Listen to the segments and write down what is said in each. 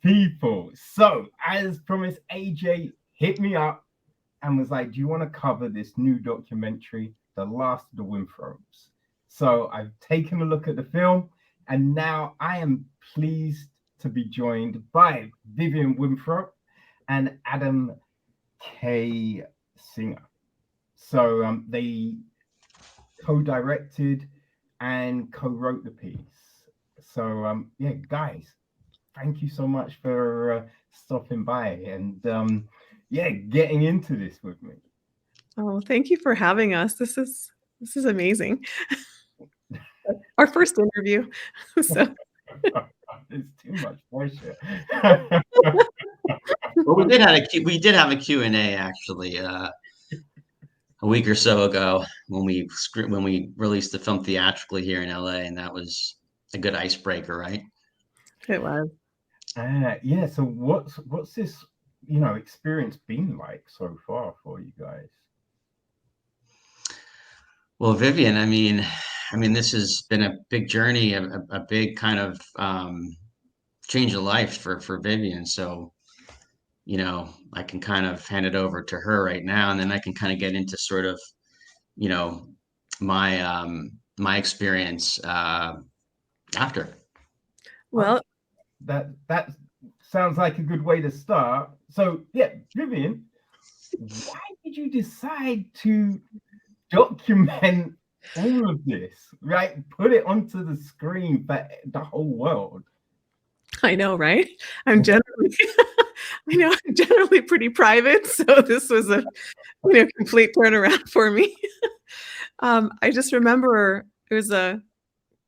people. So, as promised, AJ hit me up and was like, "Do you want to cover this new documentary, The Last of the Winthrops?" So, I've taken a look at the film, and now I am pleased to be joined by Vivian Winthrop and Adam K. Singer. So, they co-directed and co-wrote the piece. So, yeah, guys, thank you so much for stopping by and yeah, getting into this with me. Oh, thank you for having us. This is amazing. Our first interview. So It's too much pressure. Well, we did have a Q&A actually a week or so ago when we released the film theatrically here in LA, and that was a good icebreaker, right? it was. Yeah. So what's this experience been like so far for you guys? Well, Vivian, I mean, this has been a big journey, a big kind of change of life for Vivian. So, I can kind of hand it over to her right now, and then I can kind of get into sort of, you know, my experience after. Well, That sounds like a good way to start. So yeah, Vivian, why did you decide to document all of this, right? Put it onto the screen for the whole world. I know, right? I'm generally, I know I'm generally pretty private, so this was a, complete turnaround for me. I just remember it was a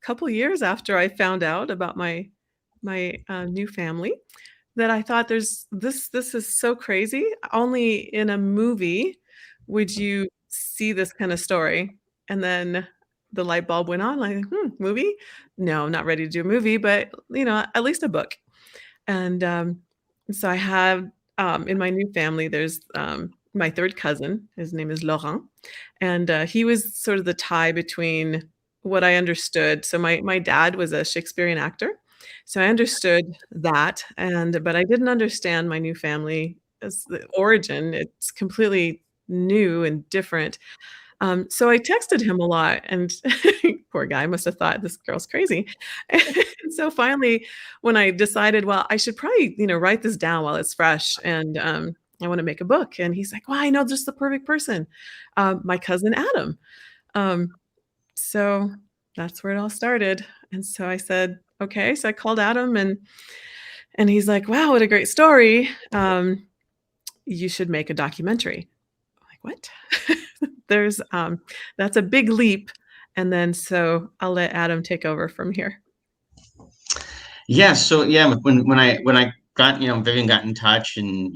couple years after I found out about my new family that I thought this is so crazy. Only in a movie would you see this kind of story. And then the light bulb went on, like, movie? No, I'm not ready to do a movie, but at least a book. And so I have in my new family, there's my third cousin. His name is Laurent, and he was sort of the tie between what I understood. So my dad was a Shakespearean actor, so I understood that, but I didn't understand my new family as the origin. It's completely new and different. So I texted him a lot, and poor guy must have thought this girl's crazy. And so finally, when I decided, well, I should probably, write this down while it's fresh, and I want to make a book. And he's like, well, I know just the perfect person, my cousin Adam. Um, so that's where it all started. And so I said, okay. So I called Adam, and he's like, wow, what a great story. You should make a documentary. I'm like, what? There's that's a big leap. And then so I'll let Adam take over from here. Yeah. So yeah, when I got Vivian got in touch, and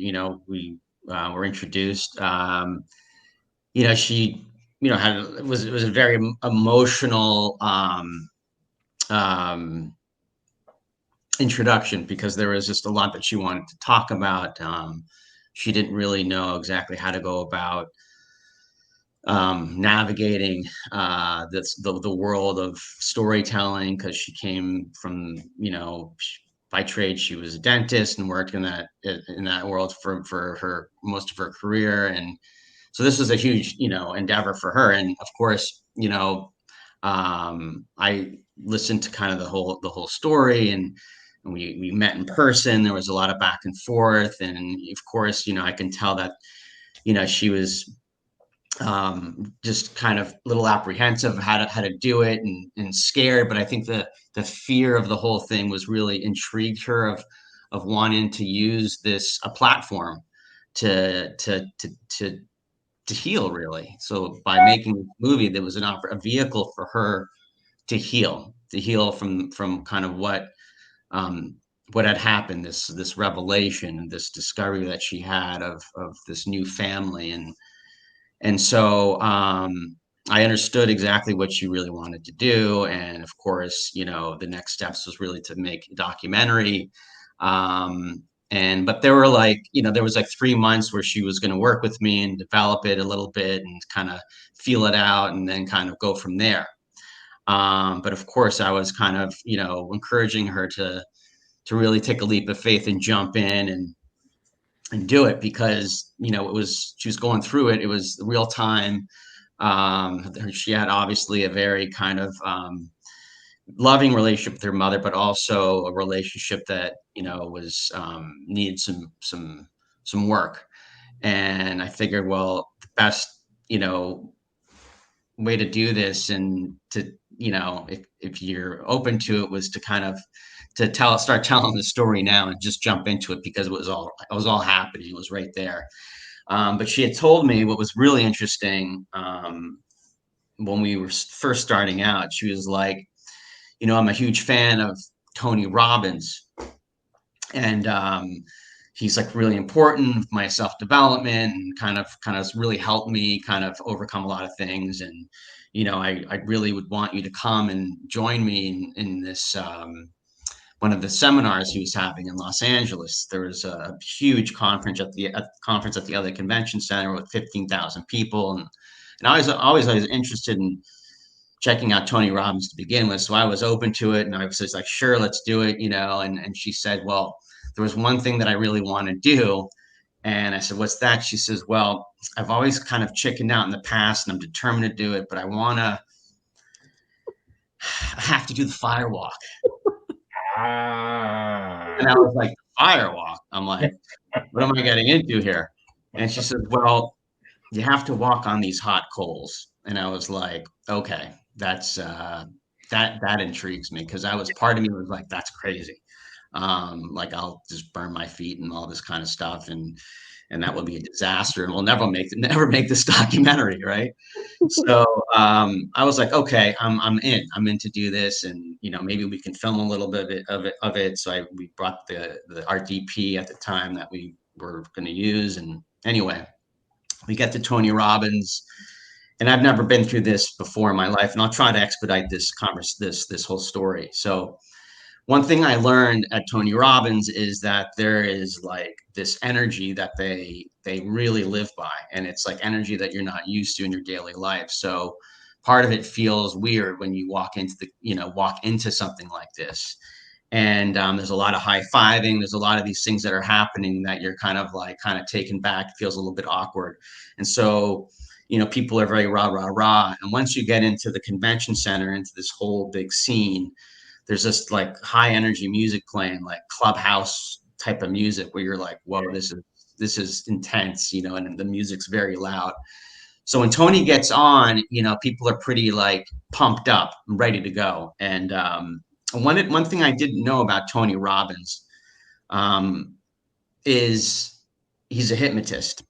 we were introduced. She had it was a very emotional um, introduction, because there was just a lot that she wanted to talk about. She didn't really know exactly how to go about navigating the world of storytelling, because she came from, by trade she was a dentist and worked in that world for her most of her career. And so this was a huge endeavor for her. And of course, I listened to kind of the whole story, and we met in person. There was a lot of back and forth, and of course, I can tell that she was just kind of a little apprehensive of how to do it, and scared. But I think the fear of the whole thing was really intrigued her, of wanting to use this a platform to heal, really. So by making this movie, there was a vehicle for her to heal from kind of what had happened, this revelation, this discovery that she had of this new family. And so I understood exactly what she really wanted to do. And of course, the next steps was really to make a documentary. But there was like 3 months where she was going to work with me and develop it a little bit and kind of feel it out, and then kind of go from there. But of course, I was kind of, encouraging her to really take a leap of faith and jump in and do it, because, you know, she was going through it. It was real time. She had obviously a very kind of loving relationship with her mother, but also a relationship that, you know, was needed some work. And I figured, well, the best, you know, way to do this, and to, you know, if you're open to it, was to kind of start telling the story now and just jump into it, because it was all happening. It was right there. But she had told me what was really interesting, when we were first starting out. She was like, you know, I'm a huge fan of Tony Robbins, and he's like really important with my self-development, and kind of really helped me kind of overcome a lot of things. And, you know, I really would want you to come and join me in this, one of the seminars he was having in Los Angeles. There was a huge conference at the LA Convention Center with 15,000 people. And I was always interested in checking out Tony Robbins to begin with. So I was open to it, and I was just like, sure, let's do it, you know. And she said, well, there was one thing that I really want to do. And I said, what's that? She says, well, I've always kind of chickened out in the past, and I'm determined to do it, but I have to do the firewalk. And I was like, firewalk? I'm like, what am I getting into here? And she said, well, you have to walk on these hot coals. And I was like, okay, that's that intrigues me, because part of me was like, that's crazy. Like, I'll just burn my feet and all this kind of stuff, and that would be a disaster, and we'll never make this documentary, right? So I was like, okay, I'm in to do this, and, you know, maybe we can film a little bit of it. So we brought the art DP at the time that we were going to use, and anyway, we get to Tony Robbins, and I've never been through this before in my life, and I'll try to expedite this whole story. So one thing I learned at Tony Robbins is that there is like this energy that they really live by, and it's like energy that you're not used to in your daily life. So part of it feels weird when you walk into something like this. And there's a lot of high-fiving. There's a lot of these things that are happening that you're kind of taken back. It feels a little bit awkward. And so, you know, people are very rah, rah, rah. And once you get into the convention center, into this whole big scene, there's this like high energy music playing, like clubhouse type of music, where you're like, whoa, this is intense, you know, and the music's very loud. So when Tony gets on, you know, people are pretty like pumped up and ready to go. And one thing I didn't know about Tony Robbins is he's a hypnotist.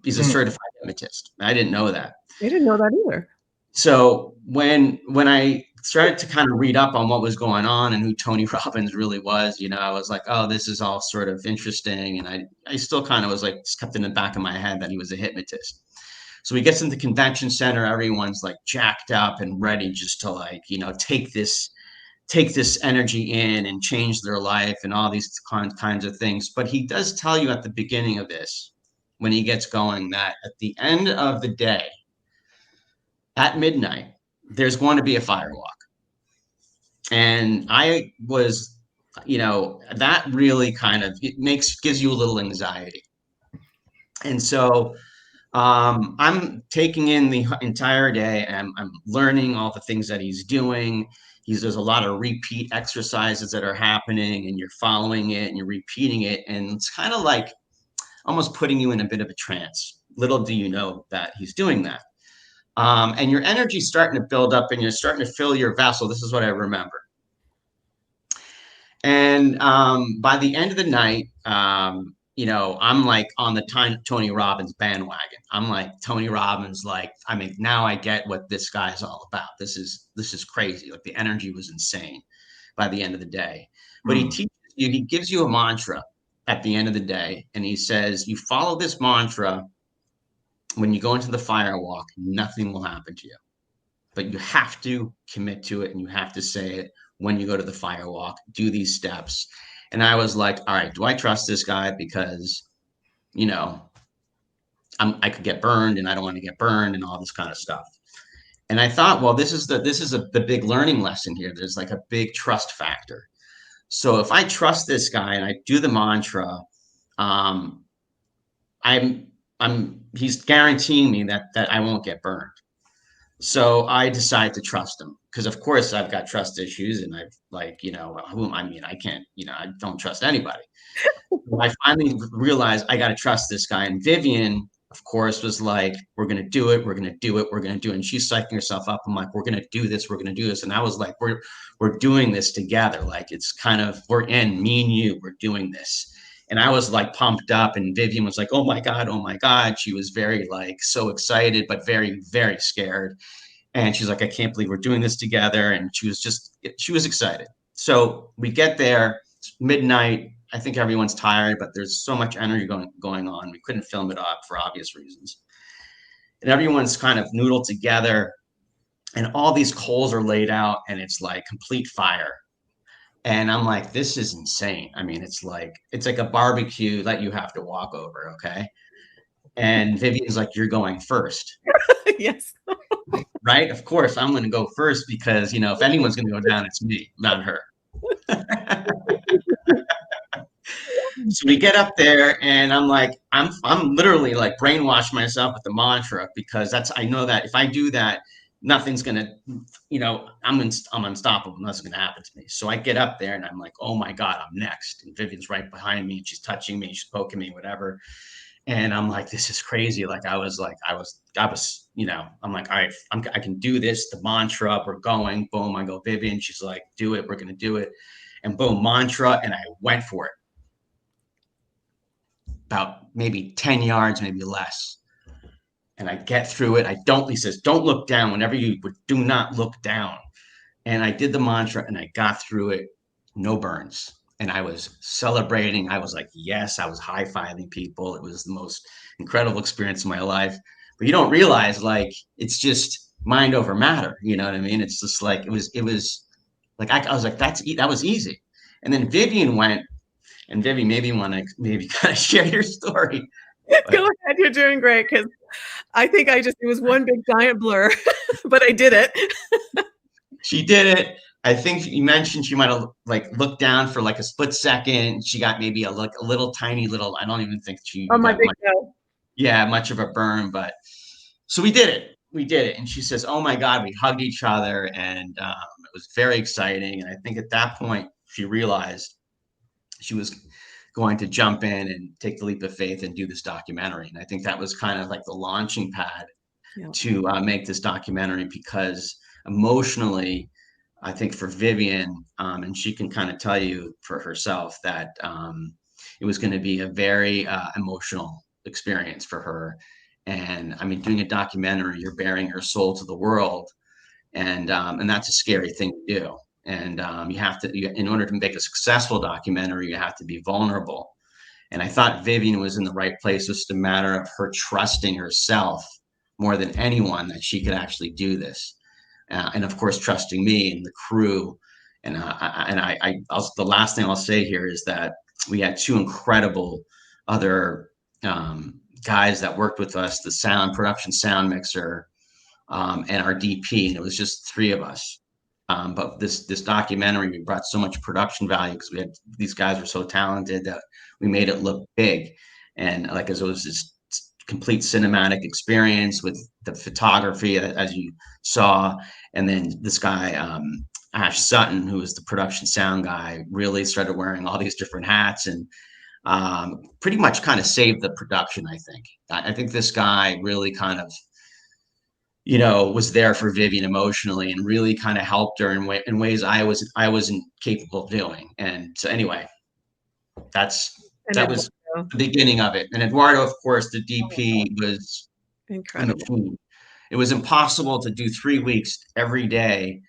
He's a certified hypnotist. I didn't know that. I didn't know that either. So when I started to kind of read up on what was going on and who Tony Robbins really was, you know, I was like, oh, this is all sort of interesting. And I still kind of was like, just kept in the back of my head that he was a hypnotist. So he gets into the convention center, everyone's like jacked up and ready just to, like, you know, take this energy in and change their life and all these kinds of things. But he does tell you at the beginning of this, when he gets going, that at the end of the day, at midnight, there's going to be a firewalk. And I was, you know, that really kind of gives you a little anxiety. And so I'm taking in the entire day, and I'm learning all the things that he's doing. There's a lot of repeat exercises that are happening, and you're following it and you're repeating it. And it's kind of like almost putting you in a bit of a trance. Little do you know that he's doing that. And your energy's starting to build up, and you're starting to fill your vessel. This is what I remember. And by the end of the night, you know, I'm like on the Tony Robbins bandwagon. I'm like, Tony Robbins, like, I mean, now I get what this guy is all about. This is crazy. Like, the energy was insane by the end of the day. But he teaches you, he gives you a mantra at the end of the day. And he says, you follow this mantra. When you go into the firewalk, nothing will happen to you, but you have to commit to it, and you have to say it when you go to the firewalk. Do these steps. And I was like, all right, do I trust this guy? Because, you know, I could get burned, and I don't want to get burned, and all this kind of stuff. And I thought, well, this is the big learning lesson here. There's like a big trust factor. So if I trust this guy and I do the mantra, um, he's guaranteeing me that I won't get burned. So I decide to trust him because, of course, I've got trust issues, and I've like, I can't, I don't trust anybody. So I finally realized I got to trust this guy. And Vivian, of course, was like, "We're gonna do it. We're gonna do it. We're gonna do it." And she's psyching herself up. I'm like, "We're gonna do this. We're gonna do this." And I was like, "We're doing this together. Like it's kind of we're in me and you. We're doing this." And I was like pumped up, and Vivian was like, "Oh my god, oh my god!" She was very like so excited, but very very scared. And she's like, "I can't believe we're doing this together." And she was excited. So we get there, it's midnight. I think everyone's tired, but there's so much energy going on. We couldn't film it up for obvious reasons. And everyone's kind of noodled together, and all these coals are laid out, and it's like complete fire. And I'm like, this is insane. I mean, it's like a barbecue that you have to walk over, okay? And Vivian's like, "You're going first." Yes. Right? Of course, I'm going to go first because, if anyone's going to go down, it's me, not her. So we get up there, and I'm like, I'm literally like brainwashed myself with the mantra because I know that if I do that, nothing's gonna, I'm unstoppable. Nothing's gonna happen to me. So I get up there, and I'm like, oh my god, I'm next. And Vivian's right behind me, and she's touching me, she's poking me, whatever. And I'm like, this is crazy. Like I was, I'm like, all right, I can do this. The mantra, we're going. Boom, I go, Vivian. She's like, do it. We're gonna do it. And boom, mantra, and I went for it. About maybe 10 yards, maybe less. And I get through it. He says, don't look down. Whenever do not look down. And I did the mantra, and I got through it. No burns. And I was celebrating. I was like, yes, I was high-fiving people. It was the most incredible experience of my life. But you don't realize, like, it's just mind over matter. You know what I mean? It's just like, it was like, I was like, that was easy. And then Vivian went, and Vivian, maybe you want to kind of share your story. Go ahead. You're doing great. Because I think it was one big giant blur, but I did it. She did it. I think you mentioned she might have like looked down for like a split second. She got maybe a little tiny little. I don't even think she Oh, my got big much, toe. much of a burn. But so we did it. We did it. And she says, "Oh my God!" We hugged each other, and it was very exciting. And I think at that point she realized she was going to jump in and take the leap of faith and do this documentary. And I think that was kind of like the launching pad to make this documentary, because emotionally, I think for Vivian, and she can kind of tell you for herself that it was going to be a very emotional experience for her. And I mean, doing a documentary, you're bearing her soul to the world, and that's a scary thing to do. And you have to, in order to make a successful documentary, you have to be vulnerable. And I thought Vivian was in the right place. It's just a matter of her trusting herself more than anyone that she could actually do this. And of course, trusting me and the crew. And the last thing I'll say here is that we had two incredible other guys that worked with us, the production sound mixer, and our DP, and it was just three of us. But this documentary, we brought so much production value because these guys were so talented that we made it look big, and like as it was this complete cinematic experience with the photography, as you saw, and then this guy Ash Sutton, who was the production sound guy, really started wearing all these different hats and pretty much kind of saved the production. I think this guy really kind of was there for Vivian emotionally and really kind of helped her in ways I wasn't capable of doing. And so anyway, that was the beginning of it. And Eduardo, of course, the DP, was incredible. It was impossible to do 3 weeks every day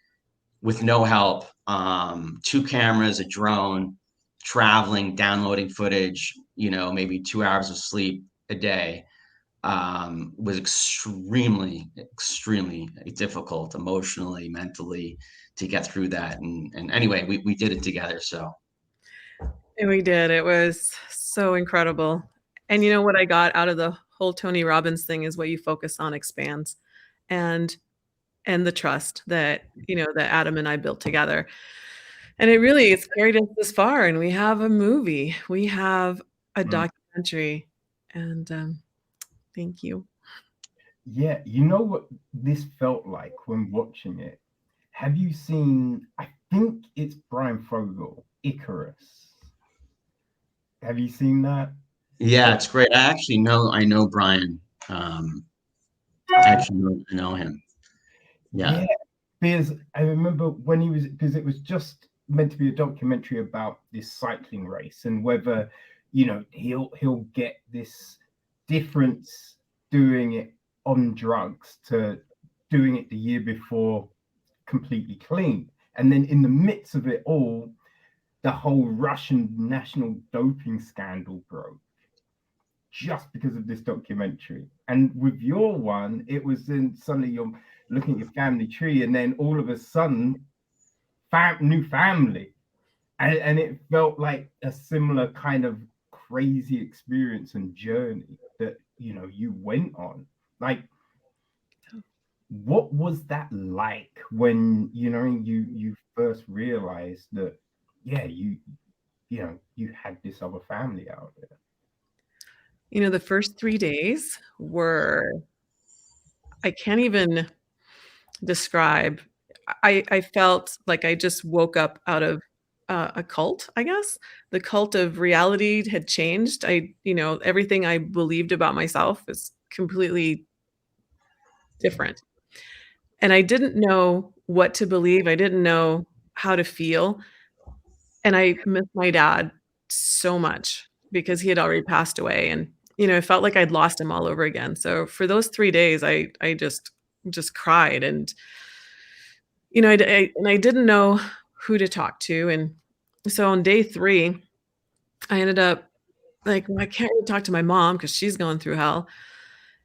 with no help. 2 cameras, a drone, traveling, downloading footage, maybe 2 hours of sleep a day. Was extremely difficult emotionally, mentally, to get through that. And anyway, we did it together. So and we did. It was so incredible. And you know what I got out of the whole Tony Robbins thing is what you focus on expands, and the trust that that Adam and I built together. And it's carried us this far, and we have a movie, we have a Mm. documentary, and thank you. Yeah, you know what this felt like when watching it? Have you seen, I think it's Brian Fogel, Icarus. Have you seen that? Yeah, it's great. I know Brian. I actually know him. Yeah. Yeah, because I remember when he was, because it was just meant to be a documentary about this cycling race and whether, he'll get this difference doing it on drugs to doing it the year before completely clean. And then in the midst of it all, the whole Russian national doping scandal broke just because of this documentary. And with your one, it was then suddenly you're looking at your family tree, and then all of a sudden, new family. And it felt like a similar kind of crazy experience and journey that you went on. Like, what was that like when you first realized that, yeah, you had this other family out there? The first 3 days were, I can't even describe. I felt like I just woke up out of a cult, I guess. The cult of reality had changed. Everything I believed about myself is completely different. And I didn't know what to believe. I didn't know how to feel. And I missed my dad so much because he had already passed away. And, it felt like I'd lost him all over again. So for those 3 days, I just cried. And, I didn't know who to talk to. And so on day 3, I ended up like, well, I can't really talk to my mom because she's going through hell.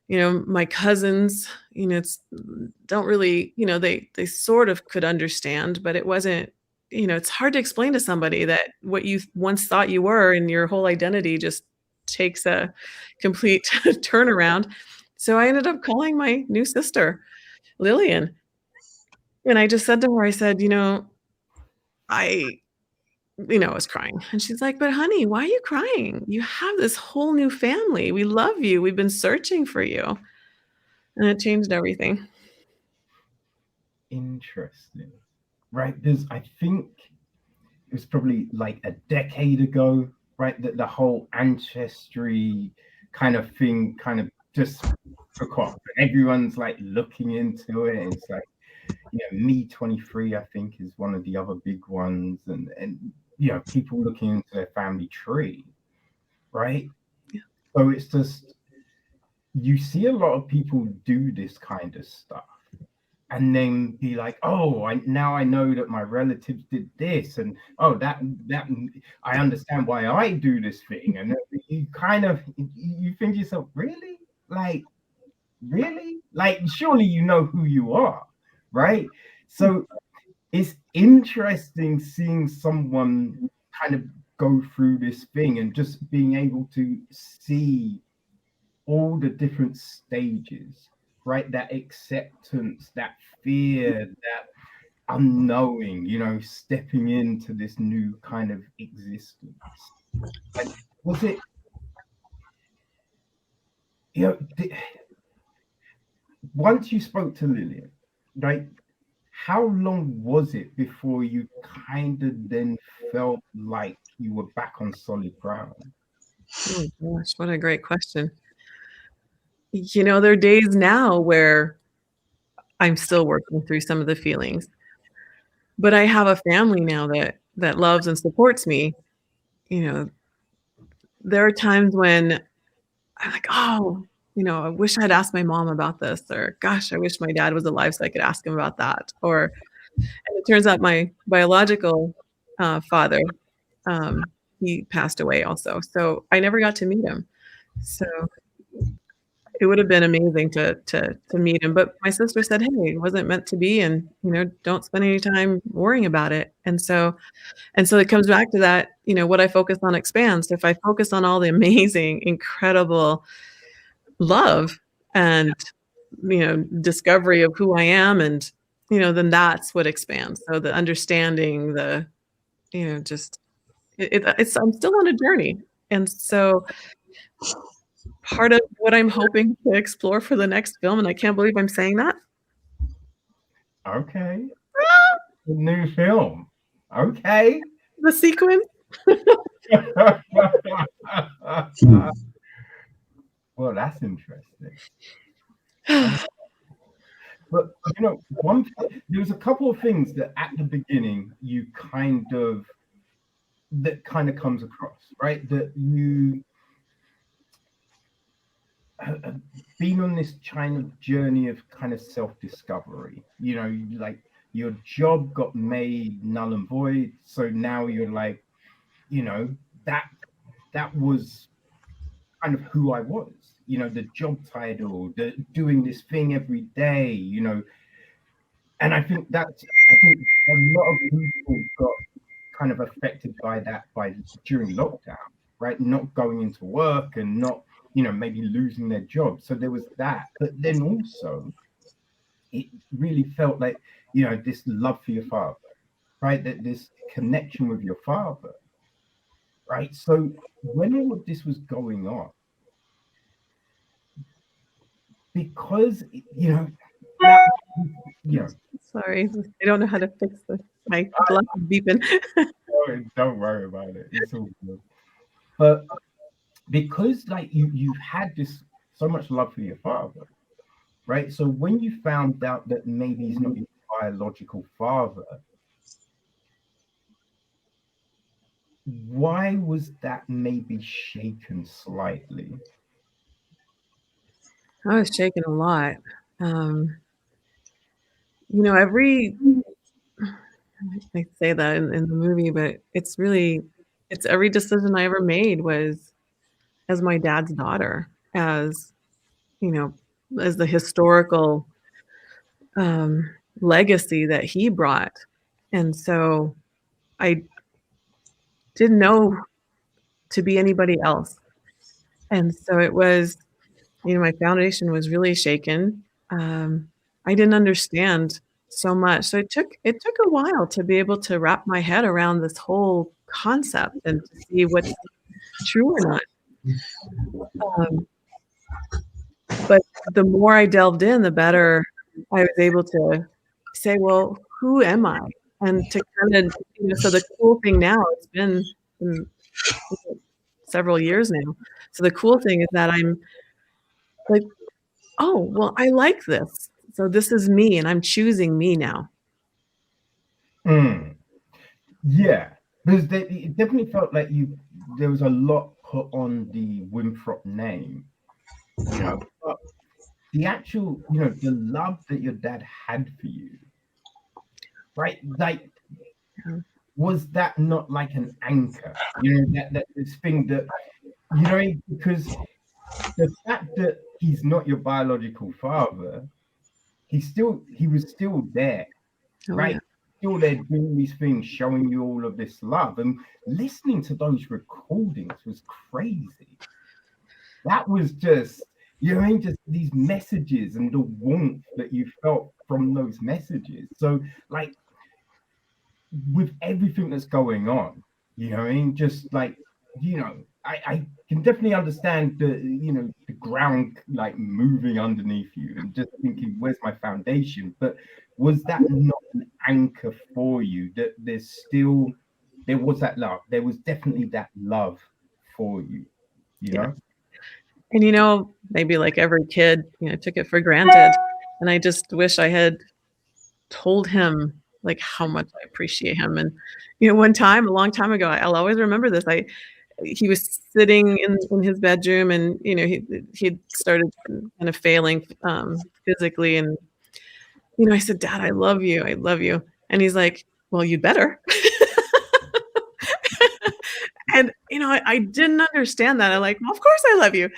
My cousins, don't really, they sort of could understand, but it wasn't, it's hard to explain to somebody that what you once thought you were and your whole identity just takes a complete turnaround. So I ended up calling my new sister, Lillian. And I just said to her, I said, I was crying. And she's like, but honey, why are you crying? You have this whole new family. We love you. We've been searching for you. And it changed everything. Interesting. Right, because I think it was probably like a decade ago, right, that the whole ancestry kind of thing kind of just took off. And everyone's like looking into it. And it's like, Me23, I think, is one of the other big ones. And people looking into their family tree, right? Yeah. So it's just, you see a lot of people do this kind of stuff and then be like, oh, now I know that my relatives did this, and oh, that I understand why I do this thing. And you kind of, you think to yourself, really? Like, really? Like, surely you know who you are, right? So it's interesting seeing someone kind of go through this thing and just being able to see all the different stages, right? That acceptance, that fear, that unknowing, stepping into this new kind of existence. Like, was it, once you spoke to Lillian, right? How long was it before you kind of then felt like you were back on solid ground? Oh gosh, what a great question. There are days now where I'm still working through some of the feelings, but I have a family now that loves and supports me. There are times when I'm like, oh, I wish I'd asked my mom about this, or gosh, I wish my dad was alive so I could ask him about that. And it turns out my biological father, he passed away also, so I never got to meet him. So it would have been amazing to meet him, but my sister said, "Hey, it wasn't meant to be, and don't spend any time worrying about it." And so it comes back to that, what I focus on expands. If I focus on all the amazing, incredible love and discovery of who I am, and then that's what expands. So the understanding, the just it's I'm still on a journey. And so part of what I'm hoping to explore for the next film, and I can't believe I'm saying that. Okay. The new film. Okay. The sequence. Well, that's interesting. But there was a couple of things that at the beginning that kind of comes across, right? That you have been on this kind of journey of kind of self-discovery. Like your job got made null and void, so now you're like, that was kind of who I was. The job title, the doing this thing every day, and I think a lot of people got kind of affected by that during lockdown, right? Not going into work and not, maybe losing their job. So there was that. But then also it really felt like, this love for your father, right? That this connection with your father, right? So when all of this was going on, because Sorry, I don't know how to fix this. My blood is beeping. Don't worry about it. It's all good. But because like you've had this so much love for your father, right? So when you found out that maybe he's not your biological father, why was that maybe shaken slightly? I was shaken a lot. I say that in the movie, but it's every decision I ever made was as my dad's daughter, as the historical legacy that he brought. And so I didn't know to be anybody else. And so it was, my foundation was really shaken. I didn't understand so much. So it took a while to be able to wrap my head around this whole concept and to see what's true or not. But the more I delved in, the better I was able to say, well, who am I? And to kind of, so the cool thing now, it's been several years now. So the cool thing is that I'm like, oh, well, I like this. So this is me, and I'm choosing me now. Yeah, because it definitely felt like there was a lot put on the Winthrop name, but the actual, the love that your dad had for you, right? Like, was that not like an anchor? That this thing that, because the fact that he's not your biological father, he was still there, right? Yeah. Still there doing these things, showing you all of this love, and listening to those recordings was crazy. That was just, just these messages and the warmth that you felt from those messages. So like with everything that's going on, just like, I can definitely understand the ground like moving underneath you and just thinking, where's my foundation? But was that not an anchor for you, that there was that love? There was definitely that love for you, Yeah. And maybe like every kid, took it for granted. And I just wish I had told him like how much I appreciate him. And one time, a long time ago, I'll always remember this. He was sitting in his bedroom, and he started kind of failing physically, and I said, "Dad, I love you. I love you." And he's like, "Well, you better." And I didn't understand that. I'm like, well, of course I love you,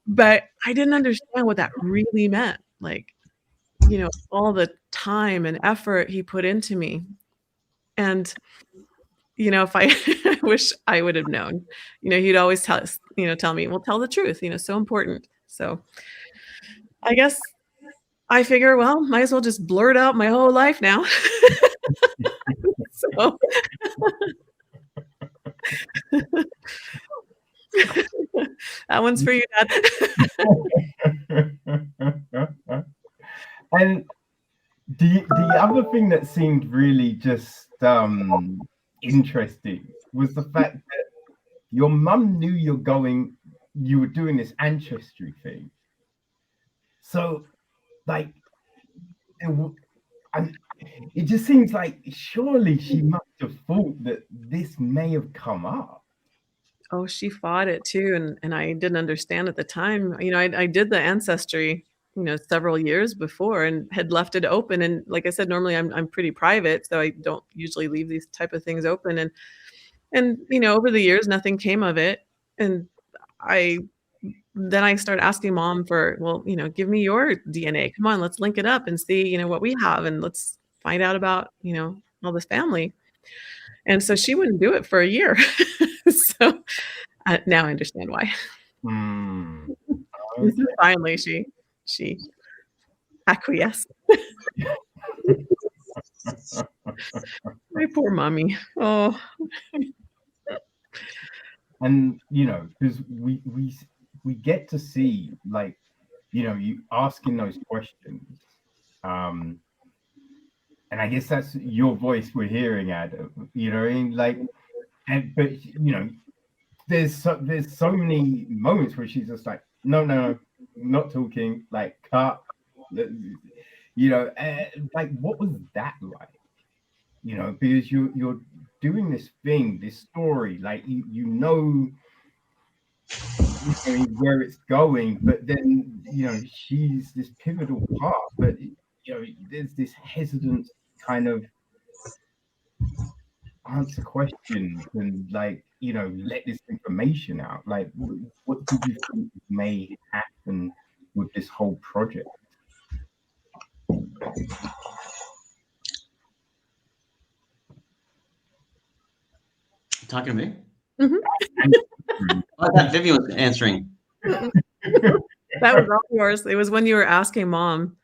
but I didn't understand what that really meant. Like, all the time and effort he put into me. And if I wish I would have known, he'd always tell me, well, tell the truth, so important. So I guess I figure, well, might as well just blurt out my whole life now. So that one's for you, Dad. And the other thing that seemed really just interesting was the fact that your mum knew you were doing this ancestry thing. So, like, it just seems like surely she must have thought that this may have come up. Oh, she fought it too, and I didn't understand at the time. You know, I did the ancestry, you know, several years before and had left it open. And like I said, normally I'm pretty private, so I don't usually leave these type of things open. And you know, over the years, nothing came of it. And I then I started asking mom for, well, you know, give me your DNA. Come on, let's link it up and see, you know, what we have, and let's find out about, you know, all this family. And so she wouldn't do it for a year. So now I understand why. Hmm. Finally, she acquiesced. My poor mommy. Oh, And you know, because we get to see, like, you know, you asking those questions, and I guess that's your voice we're hearing, Adam. You know what I mean? Like, but you know, there's so many moments where she's just like, no, not talking, like, cut. You know, like, what was that like? You know, because you're doing this thing, this story, like you know where it's going, but then you know she's this pivotal part, but you know there's this hesitance kind of answer questions and, like, you know, let this information out. Like, what did you think may happen with this whole project? Talking to me? Mhm. I thought Vivian was answering. That was all yours. It was when you were asking mom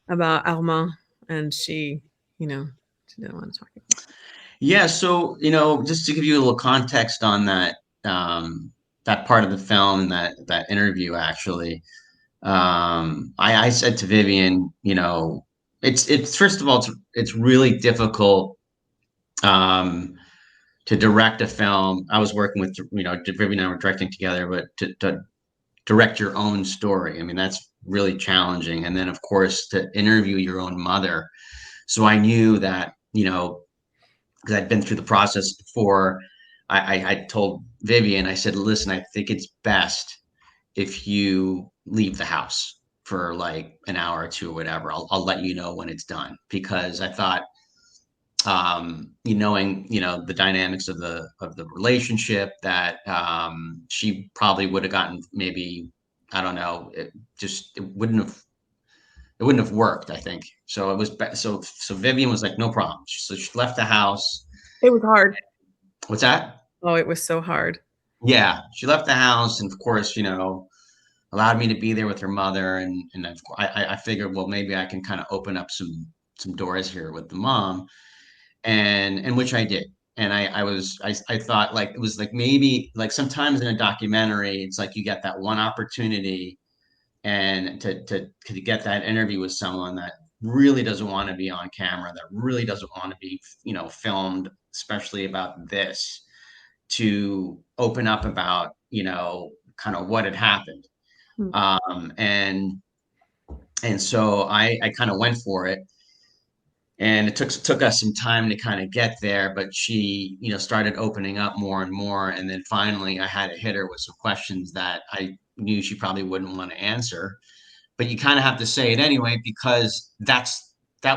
about Armand, and she, you know, she didn't want to talk about it. Yeah, so you know, just to give you a little context on that that part of the film, that interview, actually, I said to Vivian, you know, it's first of all, it's really difficult to direct a film. I was working with, you know, Vivian and I were directing together, but to direct your own story, I mean, that's really challenging. And then, of course, to interview your own mother. So I knew that, you know, because I'd been through the process before, I told Vivian, I said, listen, I think it's best if you leave the house for like an hour or two or whatever. I'll let you know when it's done, because I thought, you knowing, you know, the dynamics of the relationship, that she probably would have gotten, maybe, I don't know, it wouldn't have worked, I think. So it was so Vivian was like, no problem. So she left the house. It was hard. What's that? Oh, it was so hard. Yeah, she left the house, and of course, you know, allowed me to be there with her mother, and I figured, well, maybe I can kind of open up some doors here with the mom, and which I did. And I thought, like, it was like, maybe like sometimes in a documentary, it's like you get that one opportunity, and to get that interview with someone that really doesn't want to be on camera, that really doesn't want to be, you know, filmed, especially about this, to open up about, you know, kind of what had happened. Hmm. And so I kind of went for it, and it took us some time to kind of get there, but she, you know, started opening up more and more, and then finally I had to hit her with some questions that I knew she probably wouldn't want to answer, but you kind of have to say it anyway, because that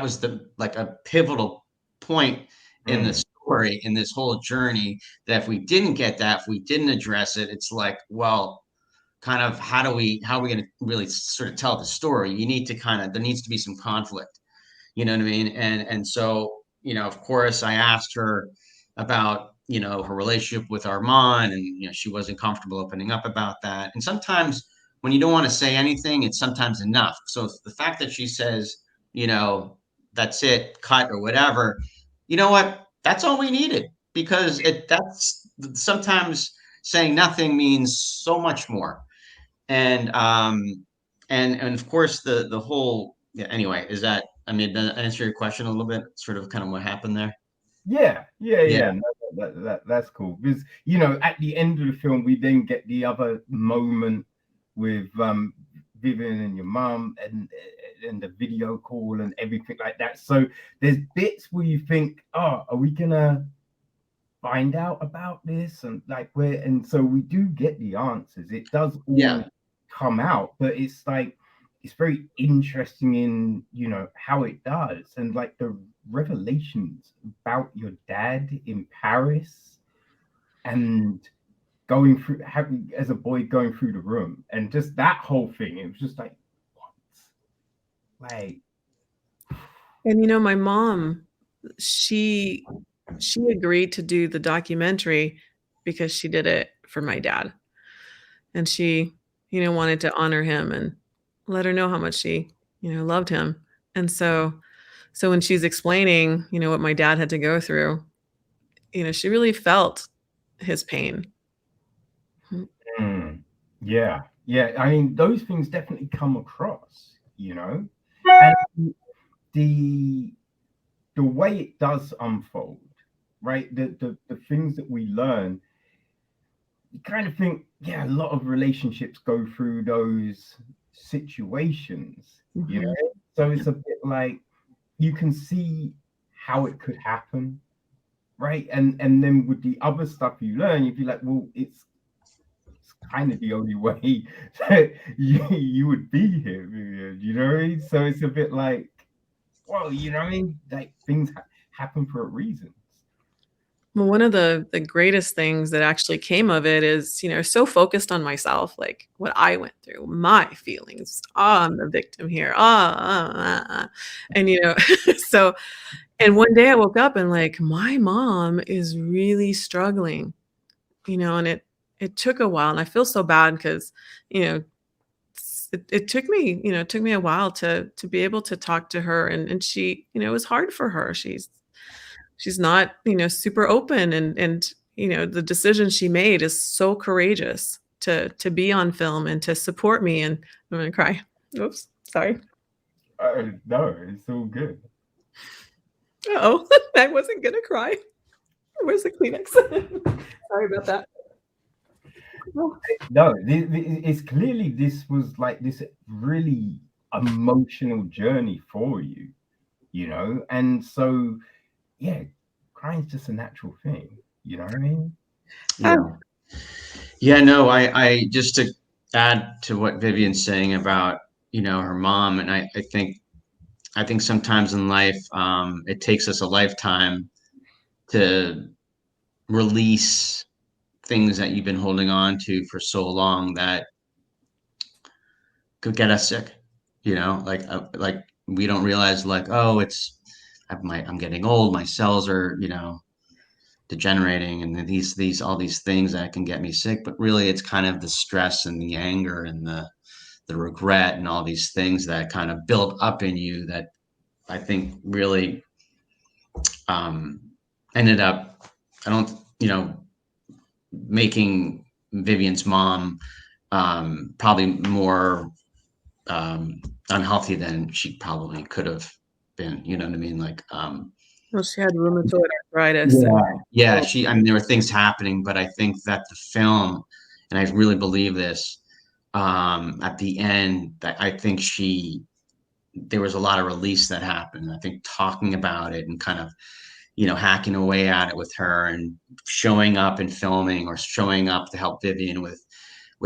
was the, like, a pivotal point in the story, in this whole journey, that if we didn't get that, if we didn't address it, it's like, well, kind of, how are we going to really sort of tell the story? You need to kind of, there needs to be some conflict, you know what I mean? And so, you know, of course, I asked her about, you know, her relationship with Armand, and, you know, she wasn't comfortable opening up about that. And sometimes when you don't want to say anything, it's sometimes enough. So the fact that she says, you know, that's it, cut or whatever, you know what? that's all we needed, because that's sometimes saying nothing means so much more. And and of course the whole, yeah, anyway, is that, I mean, did that answer your question a little bit, sort of kind of what happened there? Yeah, yeah, Yeah. yeah. No, that's cool because at the end of the film, we then get the other moment with Vivian and your mum and the video call and everything like that. So there's bits where you think, oh, are we gonna find out about this? And like where, and so we do get the answers. It does Yeah. all come out, but it's like it's very interesting in how it does, and like the revelations about your dad in Paris, and going through having as a boy going through the room, and just that whole thing. It was just like, what? Like, And my mom, she agreed to do the documentary because she did it for my dad. And she, wanted to honor him and let her know how much she, loved him. And so when she's explaining, what my dad had to go through, she really felt his pain. yeah, yeah. I mean, those things definitely come across, and the the way it does unfold, right? The things that we learn, you kind of think, yeah, a lot of relationships go through those situations, Mhm. So it's a bit like you can see how it could happen, right? And then with the other stuff you learn, you'd be like, well, it's kind of the only way that you would be here, what I mean? So it's a bit like, well, what I mean? Like things happen for a reason. Well, one of the greatest things that actually came of it is, so focused on myself, like what I went through, my feelings. Oh, I'm the victim here. And so, and one day I woke up and like my mom is really struggling, and it took a while, and I feel so bad because, it took me, it took me a while to be able to talk to her, and she, it was hard for her. She's not, super open, and the decision she made is so courageous to be on film and to support me, and I'm gonna cry. Oops, sorry. No, it's all good. Oh, I wasn't gonna cry. Where's the Kleenex? Sorry about that. No, it's clearly this was like this really emotional journey for you, and so yeah, crying's just a natural thing. You know what I mean? Yeah. Yeah, no, I just to add to what Vivian's saying about, her mom, and I think sometimes in life, it takes us a lifetime to release things that you've been holding on to for so long that could get us sick. Like we don't realize, like, oh, I'm getting old, my cells are, degenerating, and then these all these things that can get me sick. But really, it's kind of the stress and the anger and the regret and all these things that kind of build up in you that I think really um, ended up, I don't, making Vivian's mom probably more unhealthy than she probably could have been. You know what I mean? Like, Well, she had rheumatoid arthritis. yeah, I mean, there were things happening, but I think that the film, and I really believe this, at the end, that I think there was a lot of release that happened. I think talking about it and kind of, hacking away at it with her and showing up and filming, or showing up to help Vivian with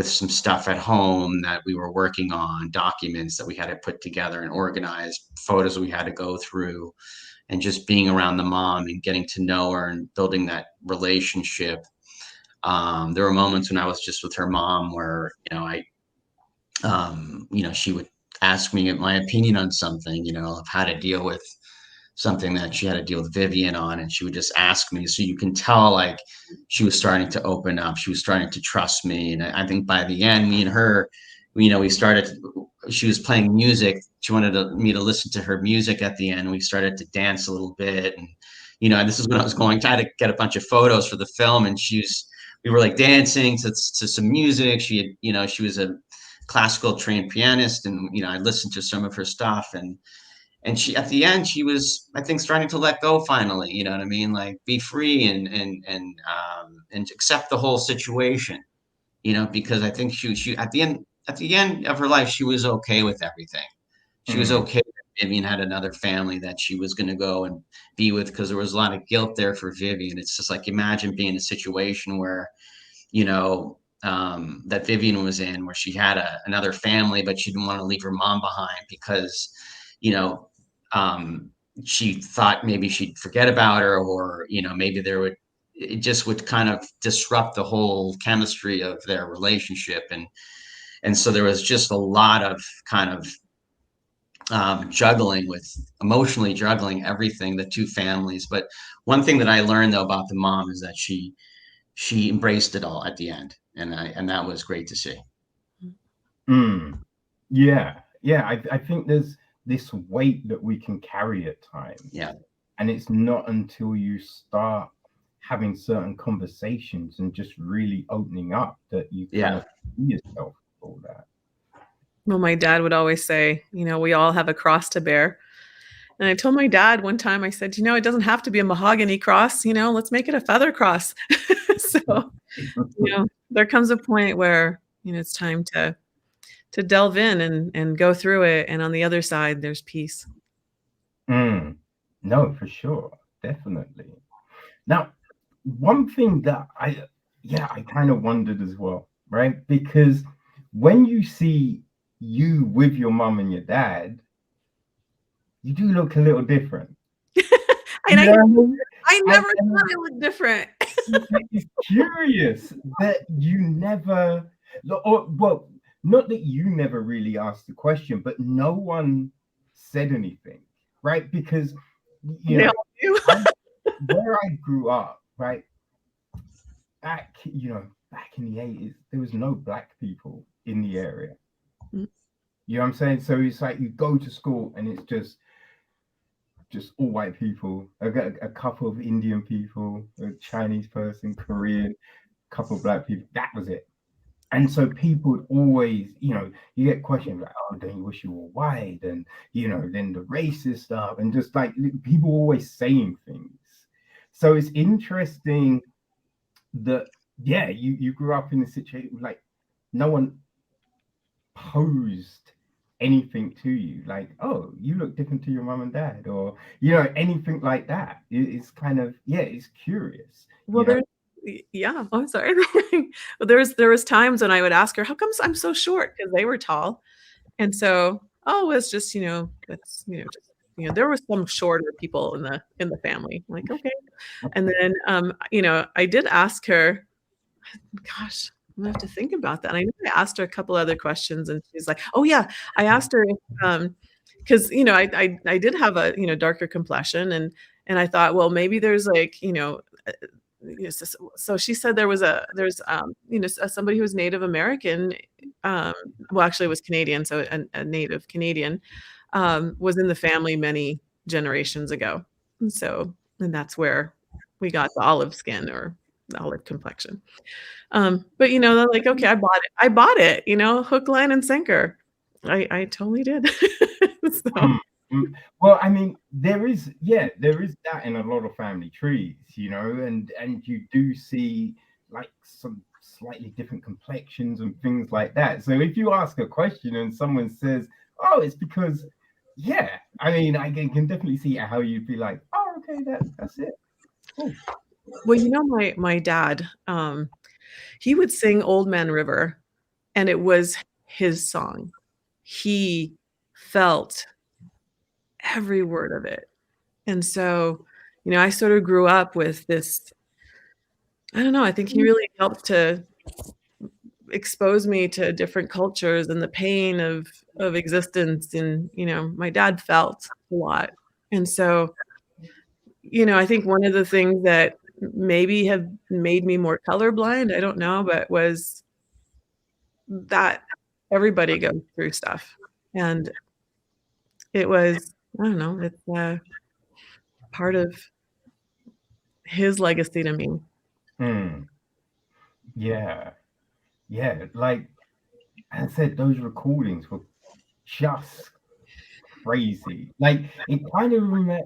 some stuff at home that we were working on, documents that we had to put together and organize, photos we had to go through, and just being around the mom and getting to know her and building that relationship. There were moments when I was just with her mom where, she would ask me my opinion on something, of how to deal with something that she had to deal with Vivian on, and she would just ask me. So you can tell, like, she was starting to open up. She was starting to trust me, and I think by the end, me and her, we started. She was playing music. She wanted me to listen to her music at the end. We started to dance a little bit, and this is when I was going to, I had to get a bunch of photos for the film, and we were like dancing to some music. She had, she was a classical trained pianist, and, I listened to some of her stuff, and she, at the end, she was, I think, starting to let go finally, you know what I mean? Like, be free and accept the whole situation, because I think she at the end of her life, she was okay with everything. She was Mm. okay that Vivian had another family that she was going to go and be with, because there was a lot of guilt there for Vivian. It's just like, imagine being in a situation where, that Vivian was in, where she had another family, but she didn't want to leave her mom behind because, you know, she thought maybe she'd forget about her, or, maybe it just would kind of disrupt the whole chemistry of their relationship. And so there was just a lot of kind of emotionally juggling everything, the two families. But one thing that I learned though about the mom is that she embraced it all at the end, and that was great to see. Mm. Yeah, yeah. I think there's this weight that we can carry at times. Yeah. And it's not until you start having certain conversations and just really opening up that you kind of see yourself all that. Well, my dad would always say, we all have a cross to bear. And I told my dad one time, I said, it doesn't have to be a mahogany cross, let's make it a feather cross. So, there comes a point where, it's time to delve in and go through it. And on the other side, there's peace. No, for sure. Definitely. Now, one thing that I kind of wondered as well, right? Because when you see you with your mom and your dad, you do look a little different. And I never thought it looked different. It's curious that you never, well, not that you never really asked the question, but no one said anything, right? Because, where I grew up, right, back in the 80s, there was no black people in the area. You know what I'm saying? So it's like you go to school and it's just all white people. I've got a couple of Indian people, a Chinese person, Korean, a couple of black people. That was it. And so people would always, you get questions like, oh, don't you wish you were white? And, then the racist stuff, and just like people always saying things. So it's interesting that, you grew up in a situation like no one posed anything to you, like, oh, you look different to your mom and dad, or anything like that. It's kind of, it's curious. Well, I'm sorry. there was times when I would ask her, how come I'm so short? Because they were tall. And so, it's just, there were some shorter people in the family. I'm like, okay. And then, I did ask her, gosh, I'm gonna have to think about that. And I know I asked her a couple other questions, and she's like, oh yeah, I asked her, because, I did have a, darker complexion, and I thought, well, maybe there's like, so she said there's somebody who was Native American, well, actually it was Canadian, so a Native Canadian, was in the family many generations ago. And that's where we got the olive skin or the olive complexion. But they're like, okay, I bought it, hook, line, and sinker. I totally did. So. Well, I mean, there is that in a lot of family trees, and you do see like some slightly different complexions and things like that. So if you ask a question and someone says, oh, it's because, I mean, I can definitely see how you'd be like, oh, okay, that's it. Cool. Well, my dad, he would sing Old Man River, and it was his song. He felt every word of it. And so, I sort of grew up with this, I don't know, I think he really helped to expose me to different cultures and the pain of existence. And, my dad felt a lot. And so, I think one of the things that maybe have made me more colorblind, I don't know, but was that everybody goes through stuff. And it was, I don't know, it's part of his legacy to me. Mm. Yeah. Yeah. Like I said, those recordings were just crazy. Like it kind of remember.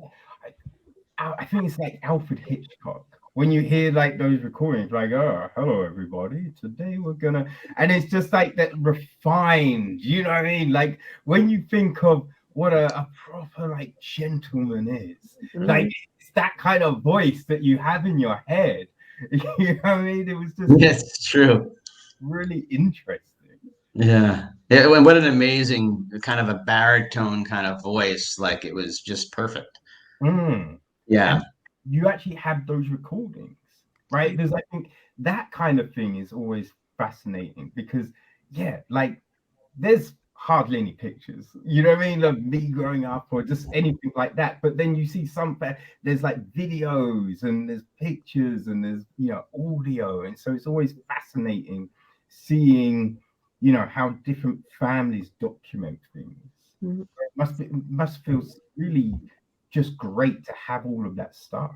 I think it's like Alfred Hitchcock. When you hear like those recordings, like, oh, hello everybody, today we're gonna, and it's just like that refined, you know what I mean? Like when you think of what a proper like gentleman is, like Mhm. it's that kind of voice that you have in your head. You know what I mean? It was just Yes, it's true. really interesting. Yeah. Yeah, and what an amazing kind of a baritone kind of voice. Like it was just perfect. Mm. Yeah. And you actually have those recordings, right? There's, I think that kind of thing is always fascinating because, yeah, like there's hardly any pictures, you know what I mean, of me growing up or just anything like that. But then you see there's like videos and there's pictures and there's, audio. And so it's always fascinating seeing, how different families document things. Mhm. Must feel really just great to have all of that stuff.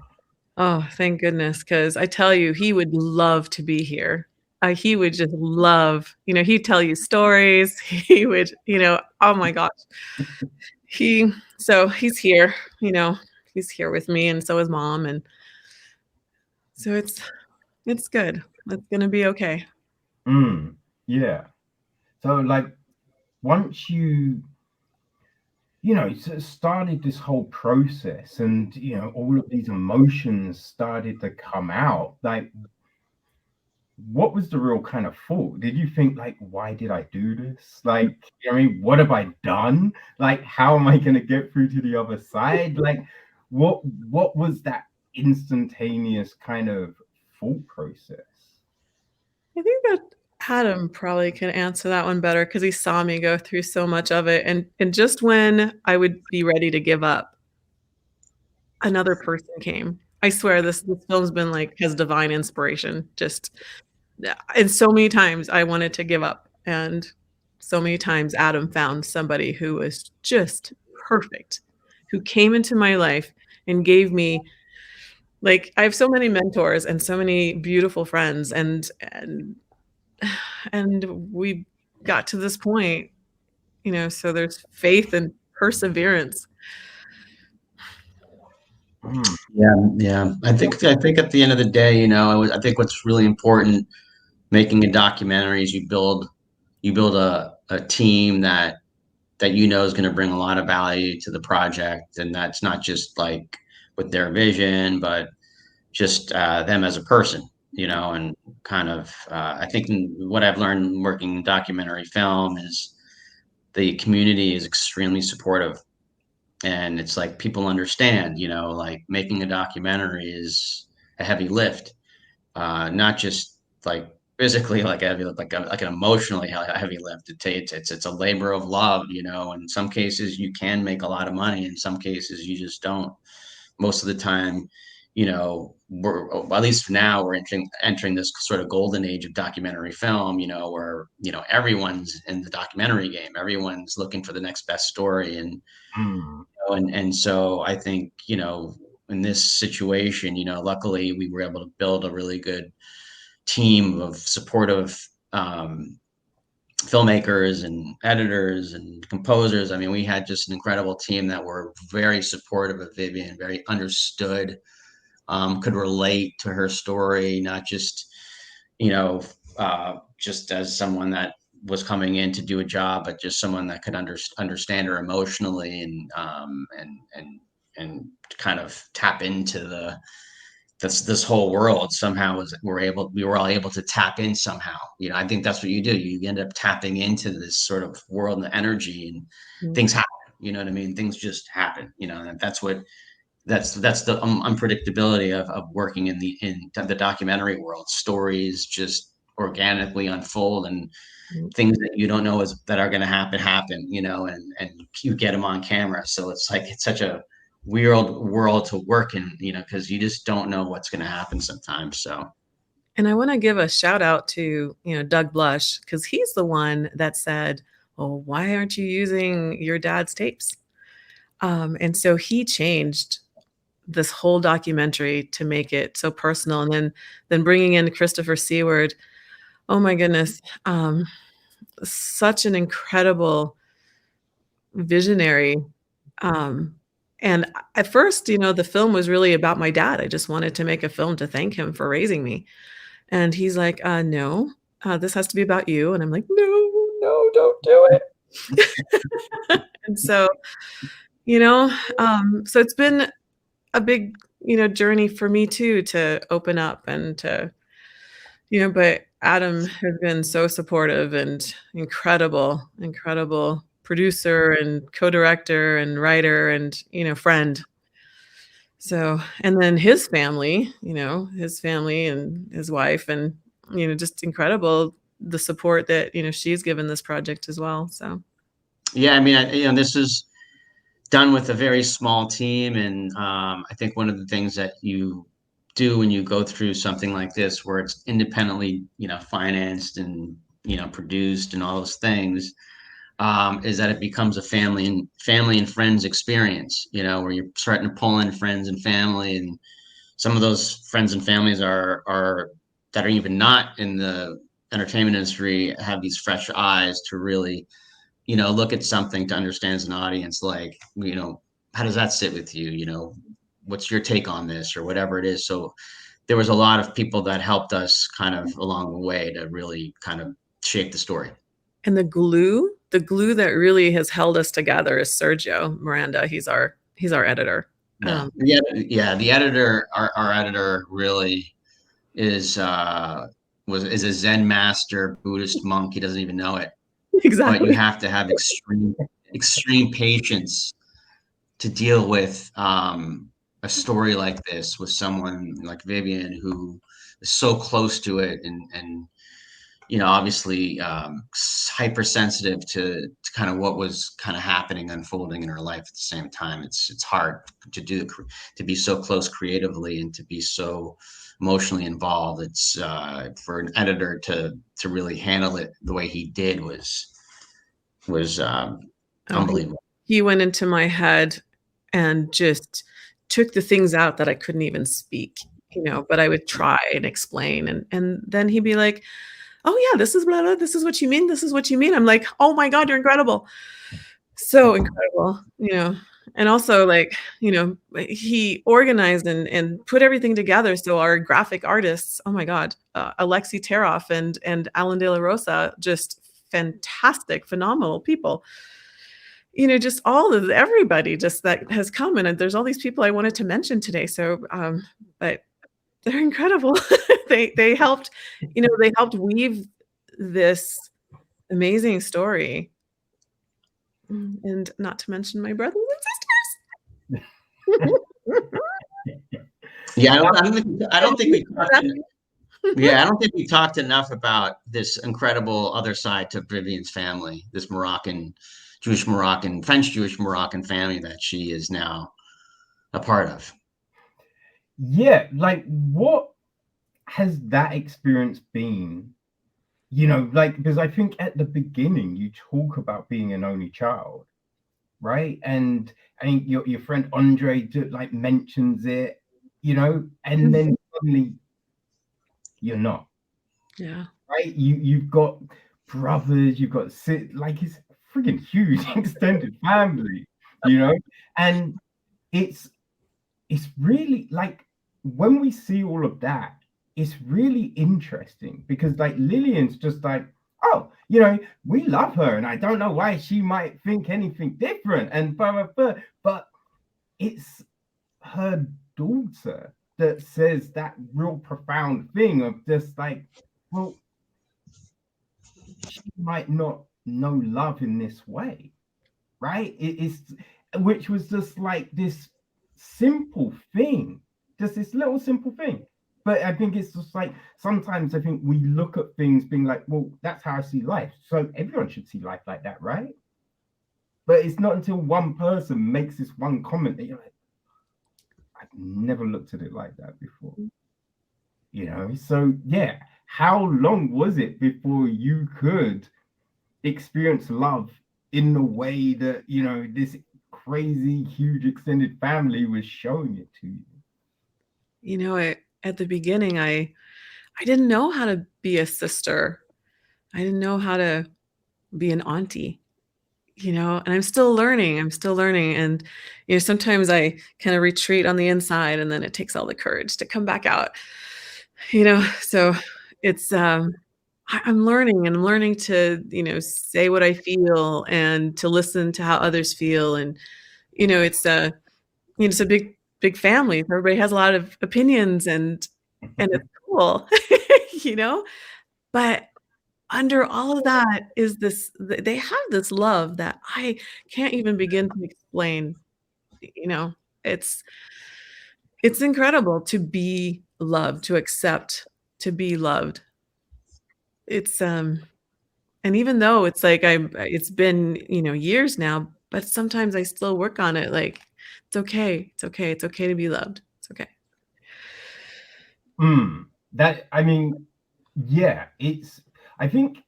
Oh, thank goodness, because I tell you, he would love to be here. He would just love, he'd tell you stories. He would, oh my gosh. So he's here, he's here with me, and so is mom. And so it's good. It's gonna be okay. Mm, yeah. So like once started this whole process and all of these emotions started to come out, like what was the real kind of thought? Did you think like, why did I do this? Like, I mean, what have I done? Like, how am I going to get through to the other side? Like, what was that instantaneous kind of thought process? I think that Adam probably can answer that one better because he saw me go through so much of it. And just when I would be ready to give up, another person came. I swear this film's been like his divine inspiration. Just and so many times I wanted to give up. And so many times Adam found somebody who was just perfect, who came into my life and gave me, like, I have so many mentors and so many beautiful friends, and we got to this point, so there's faith and perseverance. Mm, Yeah. Yeah. I think at the end of the day, I think what's really important making a documentary is you build a team that is going to bring a lot of value to the project, and that's not just like with their vision, but just them as a person, and kind of I think what I've learned working in documentary film is the community is extremely supportive, and it's like people understand, like making a documentary is a heavy lift, not just like physically like a heavy lift, like an emotionally heavy lift. It's a labor of love, In some cases, you can make a lot of money. In some cases, you just don't. Most of the time, we're at least now we're entering this sort of golden age of documentary film, where everyone's in the documentary game. Everyone's looking for the next best story, mm, and so I think in this situation, luckily we were able to build a really good team of supportive filmmakers and editors and composers. I mean, we had just an incredible team that were very supportive of Vivian, very understood, could relate to her story, not just, just as someone that was coming in to do a job, but just someone that could understand her emotionally and kind of tap into this whole world somehow. We were all able to tap in somehow. I think that's what you do. You end up tapping into this sort of world and energy, and Mm. things happen. You know what I mean? Things just happen. And that's the unpredictability of working in the documentary world. Stories just organically unfold, and Mm. things that you don't know that are going to happen, and you get them on camera. So it's like it's such a weird world to work in, because you just don't know what's going to happen sometimes. So And I want to give a shout out to, Doug Blush, because he's the one that said, "Oh, why aren't you using your dad's tapes?" And so he changed this whole documentary to make it so personal, and then bringing in Christopher Seward. Oh my goodness, such an incredible visionary. Um, and at first, the film was really about my dad. I just wanted to make a film to thank him for raising me. And he's like, no, this has to be about you. And I'm like, no, don't do it. And so, so it's been a big, journey for me too, to open up and to, but Adam has been so supportive and incredible producer and co-director and writer and, friend. So, and then his family and his wife, and, just incredible, the support that, she's given this project as well. So. Yeah. I mean, this is done with a very small team. And I think one of the things that you do when you go through something like this, where it's independently, financed and, produced and all those things, is that it becomes a family and friends experience, where you're starting to pull in friends and family, and some of those friends and families are that are even not in the entertainment industry, have these fresh eyes to really, look at something to understand as an audience, like, how does that sit with you? What's your take on this, or whatever it is. So there was a lot of people that helped us kind of along the way to really kind of shape the story. And the glue that really has held us together is Sergio Miranda. He's our editor. Yeah. The editor, our editor really is a Zen master, Buddhist monk. He doesn't even know it. Exactly. But you have to have extreme patience to deal with a story like this, with someone like Vivian, who is so close to it, and obviously hypersensitive to kind of what was kind of happening, unfolding in her life at the same time. It's hard to be so close creatively and to be so emotionally involved. It's for an editor to really handle it the way he did was unbelievable. He went into my head and just took the things out that I couldn't even speak, but I would try and explain, and then he'd be like, oh yeah, this is blah, blah, this is what you mean, this is what you mean. I'm like, oh my God, you're incredible. So incredible, and also, like, he organized and put everything together. So our graphic artists, oh my God, Alexi Teroff and Alan De La Rosa, just fantastic, phenomenal people. Just everybody just that has come, and there's all these people I wanted to mention today. So, but they're incredible. They helped, they helped weave this amazing story, and not to mention my brothers and sisters. Yeah, I don't think we talked enough about this incredible other side to Vivian's family, this French Jewish Moroccan family that she is now a part of. Yeah, like, what has that experience been? Because I think at the beginning you talk about being an only child, right? And I think your friend Andre mentions it, and then suddenly you're not. Yeah. Right? You've got brothers, you've got it's a freaking huge extended family, and it's really, like, when we see all of that, it's really interesting, because Lillian's just like, oh, we love her, and I don't know why she might think anything different, and blah, blah, blah. But it's her daughter that says that real profound thing of just like, well, she might not know love in this way, right? Which was just like this simple thing, just this little simple thing. But I think it's just like, sometimes I think we look at things being like, well, that's how I see life, so everyone should see life like that, right? But it's not until one person makes this one comment that you're like, I've never looked at it like that before. So yeah, how long was it before you could experience love in the way that, this crazy, huge extended family was showing it to you? You know, at the beginning, I didn't know how to be a sister. I didn't know how to be an auntie, and I'm still learning. I'm still learning. And, sometimes I kind of retreat on the inside and then it takes all the courage to come back out, so it's, I'm learning and I'm learning to, say what I feel and to listen to how others feel. And, it's it's a big, big family. Everybody has a lot of opinions and it's cool, you know? But under all of that is they have this love that I can't even begin to explain, you know? It's it's incredible to be loved, to accept, to be loved. It's, and even though it's like it's been, years now, but sometimes I still work on it, like, it's okay, it's okay, it's okay to be loved. It's okay. That, I mean, yeah, I think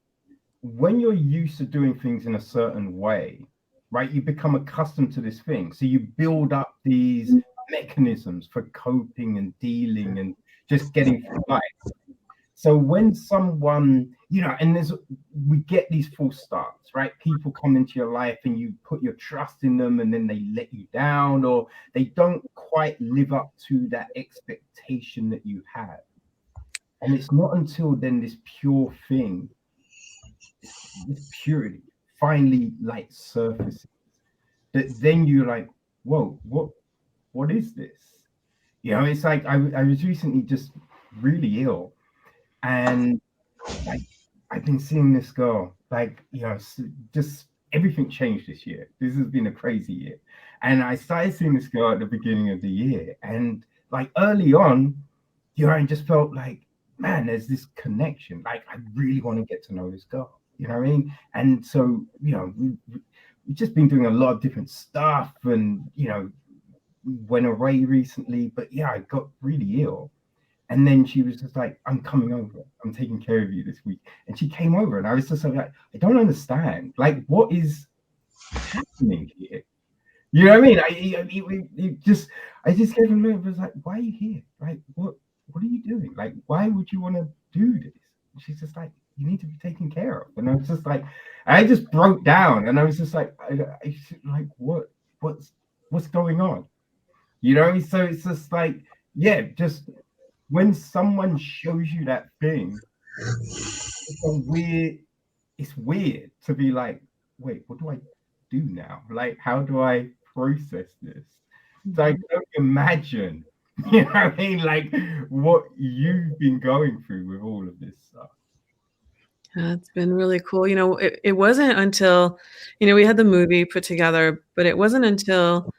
when you're used to doing things in a certain way, right, you become accustomed to this thing. So you build up these mechanisms for coping and dealing and just getting through life. So when someone, and we get these false starts, right? People come into your life and you put your trust in them and then they let you down, or they don't quite live up to that expectation that you had. And it's not until then this pure thing, this purity finally like surfaces, that then you're like, whoa, what is this? It's like I was recently just really ill, and I've been seeing this girl, like, just everything changed this year. This has been a crazy year. And I started seeing this girl at the beginning of the year. And like early on, I just felt like, man, there's this connection. Like, I really want to get to know this girl. You know what I mean? And so, we've just been doing a lot of different stuff, and, we went away recently, but yeah, I got really ill. And then she was just like, I'm coming over. I'm taking care of you this week. And she came over, and I was just like, I don't understand. Like, what is happening here? You know what I mean? I just gave her a look. I was like, why are you here? Like, what are you doing? Like, why would you want to do this? And she's just like, you need to be taken care of. And I was just like, I just broke down, and I was just like, like, what's going on? So it's just like, yeah, just when someone shows you that thing, it's weird to be like, wait, what do I do now? Like, how do I process this? So I don't imagine, you know what I mean? Like, what you've been going through with all of this stuff. It's been really cool. It wasn't until, we had the movie put together, but it wasn't until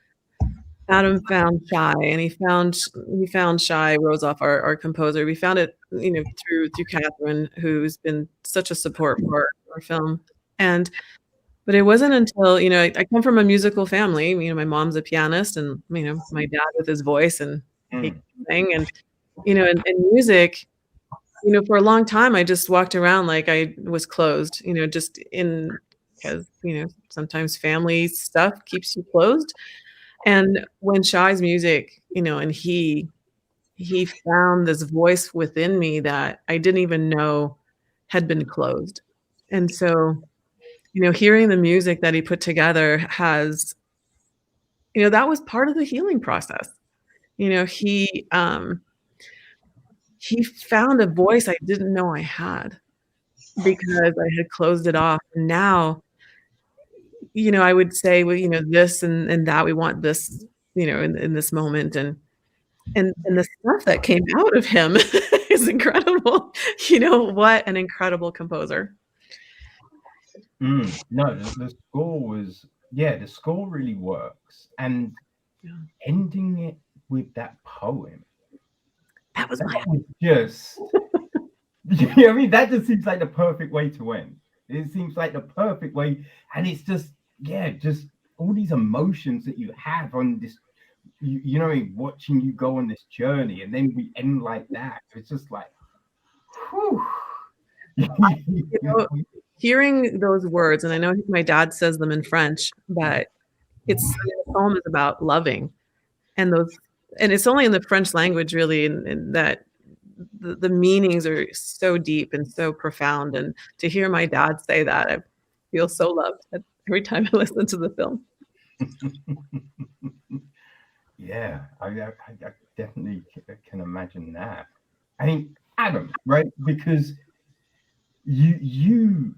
Adam found Shai, and he found Shai Rozoff, our composer. We found it, through Catherine, who's been such a support for our film. But it wasn't until, I come from a musical family. My mom's a pianist, and my dad with his voice, and he can sing, and and music. For a long time, I just walked around like I was closed. Just because sometimes family stuff keeps you closed. And when Shai's music, and he found this voice within me that I didn't even know had been closed. And so, hearing the music that he put together has, that was part of the healing process. He found a voice I didn't know I had because I had closed it off. And now, I would say, well, this and that, we want this, in this moment. And the stuff that came out of him is incredible. What an incredible composer. No, the score really works. And ending it with that poem. That was just, you know what I mean? That just seems like the perfect way to end. It seems like the perfect way. And it's just, just all these emotions that you have on this, watching you go on this journey, and then we end like that. It's just like, whew. Hearing those words, and I know my dad says them in French, but it's poem is about loving, and it's only in the French language really, and that the meanings are so deep and so profound. And to hear my dad say that, I feel so loved every time I listen to the film. Yeah, I definitely can imagine that. I mean, Adam, right? Because you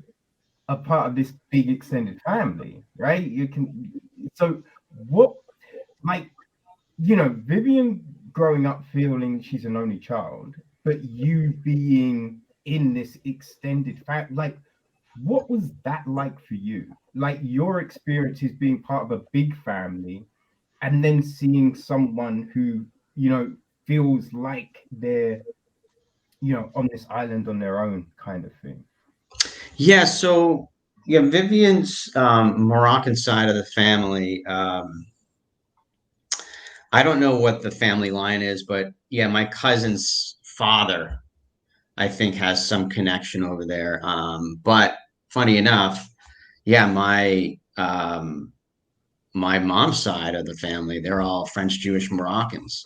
are part of this big extended family, right? So what, like, Vivian growing up feeling she's an only child, but you being in this extended family, like, what was that like for you? Like, your experiences being part of a big family and then seeing someone who, feels like they're, on this island on their own kind of thing. Yeah, so yeah, Vivian's Moroccan side of the family. I don't know what the family line is, but yeah, my cousin's father, I think, has some connection over there. But funny enough, yeah, my mom's side of the family, they're all French Jewish Moroccans.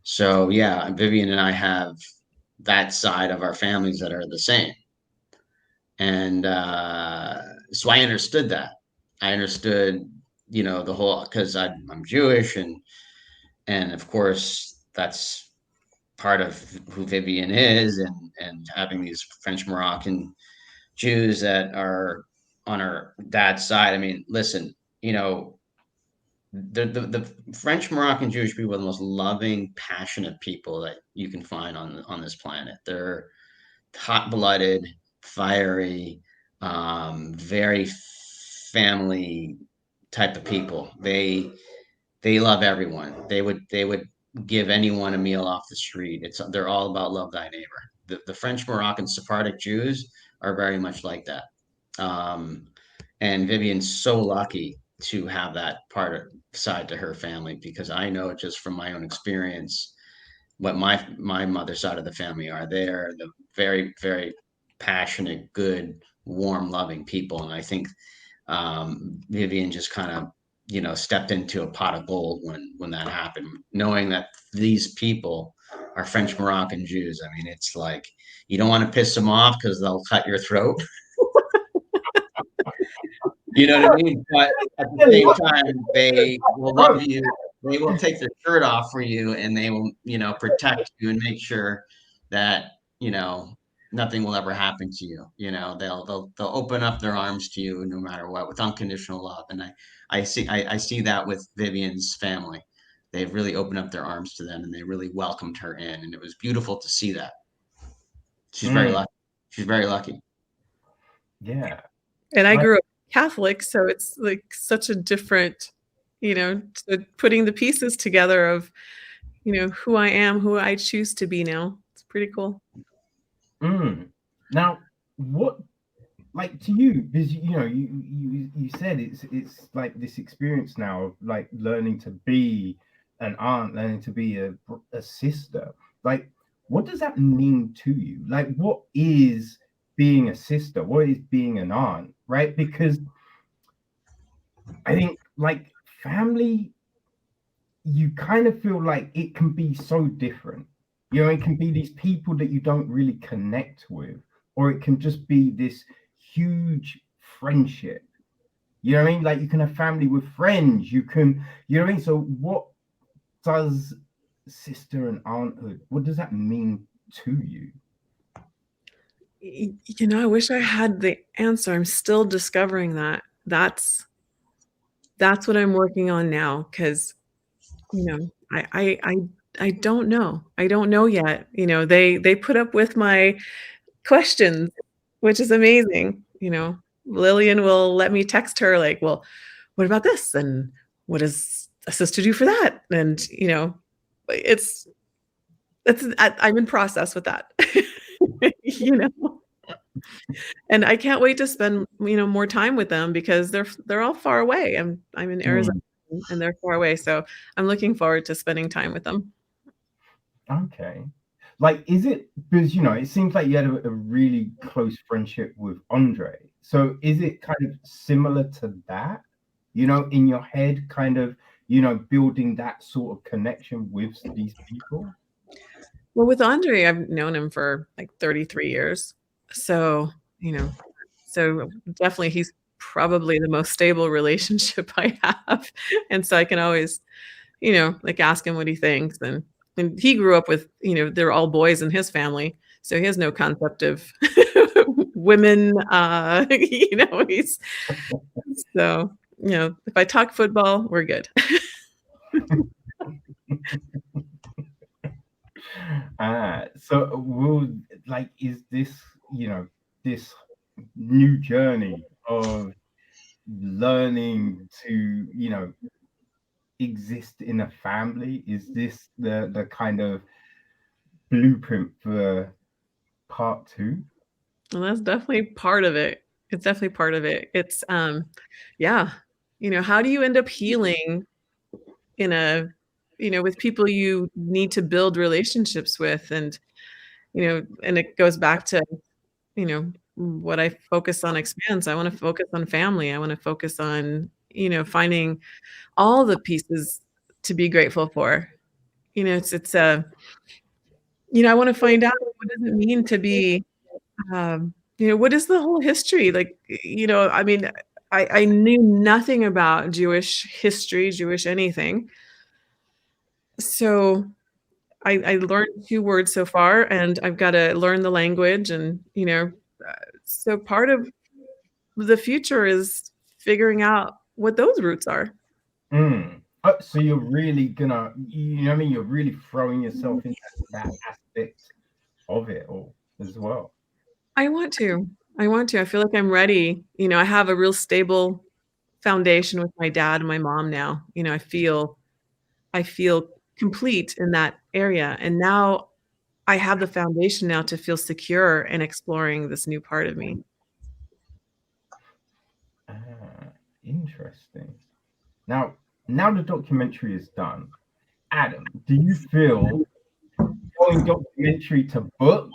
So yeah, Vivian and I have that side of our families that are the same. And so I understood that. I understood, the whole, because I'm Jewish, and of course that's part of who Vivian is, and having these French Moroccan Jews that are on her dad's side. I mean, listen, the French Moroccan Jewish people are the most loving, passionate people that you can find on this planet. They're hot blooded, fiery, very family type of people. They love everyone. They would give anyone a meal off the street. They're all about love thy neighbor. The French Moroccan Sephardic Jews are very much like that. And Vivian's so lucky to have that side to her family, because I know just from my own experience what my mother's side of the family are. They're the very, very passionate, good, warm, loving people. And I think Vivian just kind of, stepped into a pot of gold when that happened, knowing that these people are French Moroccan Jews. I mean, it's like, you don't want to piss them off because they'll cut your throat. You know what I mean? But at the same time, they will love you. They will take their shirt off for you, and they will, protect you and make sure that, nothing will ever happen to you. They'll open up their arms to you no matter what, with unconditional love. And I see that with Vivian's family. They've really opened up their arms to them, and they really welcomed her in, and it was beautiful to see that. She's very lucky. She's very lucky. Yeah. And I grew up Catholic, so it's like such a different, putting the pieces together of, who I am, who I choose to be now. It's pretty cool. Now, what, like, to you, because you said it's like this experience now of like learning to be an aunt, learning to be a sister. Like, what does that mean to you? Like, what is being a sister? What is being an aunt? Right? Because I think, like, family, you kind of feel like it can be so different. It can be these people that you don't really connect with, or it can just be this huge friendship. You know what I mean? Like, you can have family with friends. You can, you know what I mean? So what does sister and aunthood, what does that mean to you? I wish I had the answer. I'm still discovering that. That's what I'm working on now, because, I don't know. I don't know yet. They put up with my questions, which is amazing. Lillian will let me text her like, well, what about this? And what does a sister do for that? And, I'm in process with that, and I can't wait to spend, more time with them, because they're all far away. I'm in Arizona and they're far away. So I'm looking forward to spending time with them. Okay. Like, is it, because, it seems like you had a really close friendship with Andre. So is it kind of similar to that? in your head, kind of, building that sort of connection with these people? Well, with Andre, I've known him for like 33 years. So, you know, so definitely he's probably the most stable relationship I have. And so I can always, like ask him what he thinks. And he grew up with, they're all boys in his family. So he has no concept of women. He's so, if I talk football, we're good. So is this, this new journey of learning to, exist in a family, is this the kind of blueprint for part 2? Well, that's definitely part of it. It's definitely part of it. It's, yeah, how do you end up healing in with people you need to build relationships with? And, and it goes back to, what I focus on expands. I want to focus on family. I want to focus on, finding all the pieces to be grateful for. I want to find out, what does it mean to be, what is the whole history? Like, I mean, I knew nothing about Jewish history, Jewish anything. So I learned 2 words so far, and I've got to learn the language. And, so part of the future is figuring out what those roots are. So you're really gonna, what I mean? You're really throwing yourself into that aspect of it all as well. I want to. I feel like I'm ready. I have a real stable foundation with my dad and my mom now. I feel complete in that area. And now I have the foundation now to feel secure in exploring this new part of me. Interesting. Now the documentary is done. Adam, do you feel going documentary to book,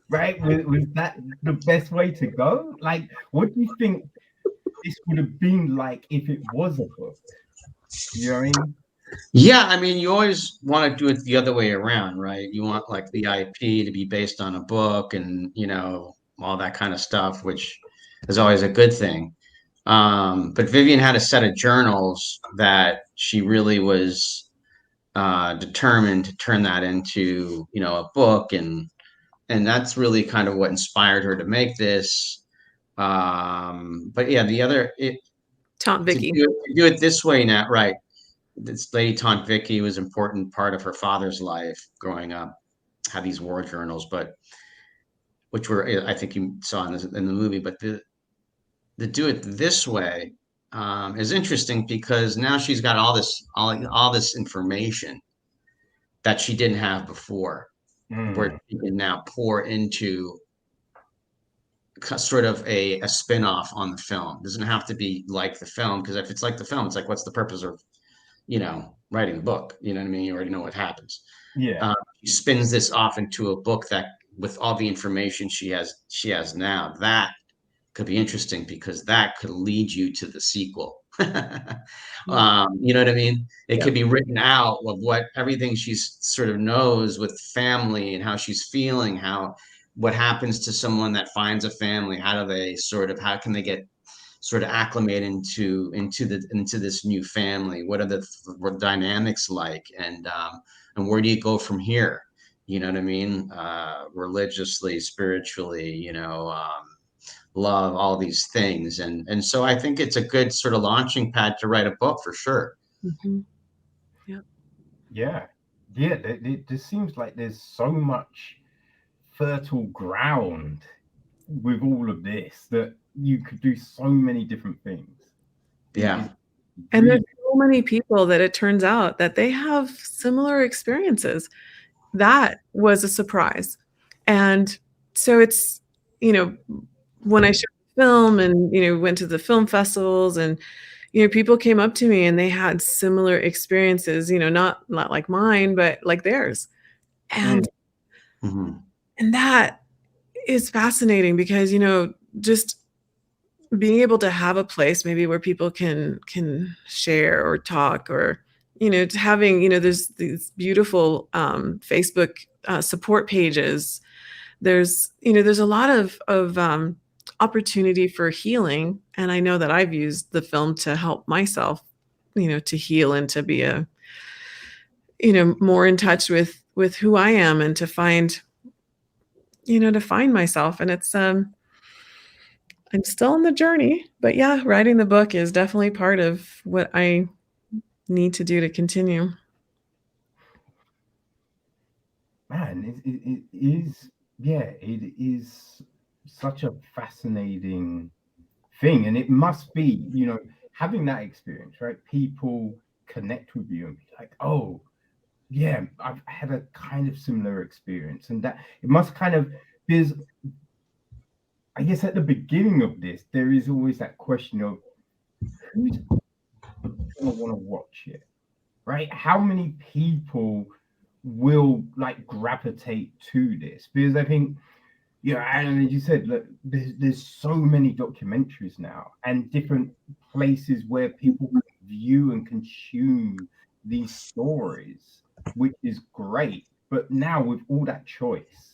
right? Was that the best way to go? Like, what do you think this would have been like if it was a book? You know what I mean? Yeah, I mean, you always want to do it the other way around, right? You want like the IP to be based on a book and, all that kind of stuff, which is always a good thing. But Vivian had a set of journals that she really was determined to turn that into, a book. And that's really kind of what inspired her to make this. But yeah, Taunt Vicky. To do it this way now, right? This lady Taunt Vicky was an important part of her father's life growing up, had these war journals, but which were, I think you saw in the movie, but the do it this way is interesting because now she's got all this information that she didn't have before, where she can now pour into sort of a spin-off on the film. It doesn't have to be like the film, because if it's like the film, it's like, what's the purpose of writing the book? You know what I mean? You already know what happens. Yeah. She spins this off into a book that, with all the information she has now, that could be interesting because that could lead you to the sequel. You know what I mean? It could be written out of what everything she sort of knows with family and how she's feeling, what happens to someone that finds a family, how can they get sort of acclimate into this new family? What are the dynamics like? And where do you go from here? You know what I mean? Religiously, spiritually, love, all these things. And so I think it's a good sort of launching pad to write a book for sure. Mm-hmm. Yeah. It just seems like there's so much fertile ground with all of this that you could do so many different things. Yeah. And there's so many people that it turns out that they have similar experiences. That was a surprise. And so it's, when I showed the film and, went to the film festivals and, people came up to me and they had similar experiences, not like mine, but like theirs. And, and that is fascinating because, just being able to have a place maybe where people can share or talk, or having, there's these beautiful Facebook support pages. There's a lot of opportunity for healing, and I know that I've used the film to help myself, to heal and to be more in touch with who I am, and to find myself. And it's I'm still on the journey, but yeah, writing the book is definitely part of what I need to do to continue. Man, it is, yeah, it is such a fascinating thing. And it must be, having that experience, right? People connect with you and be like, oh, yeah, I've had a kind of similar experience. And that it must kind of, because I guess at the beginning of this, there is always that question of who's going to want to watch it, right? How many people will like gravitate to this? Because I think, and as you said, look, there's so many documentaries now and different places where people can view and consume these stories, which is great. But now with all that choice,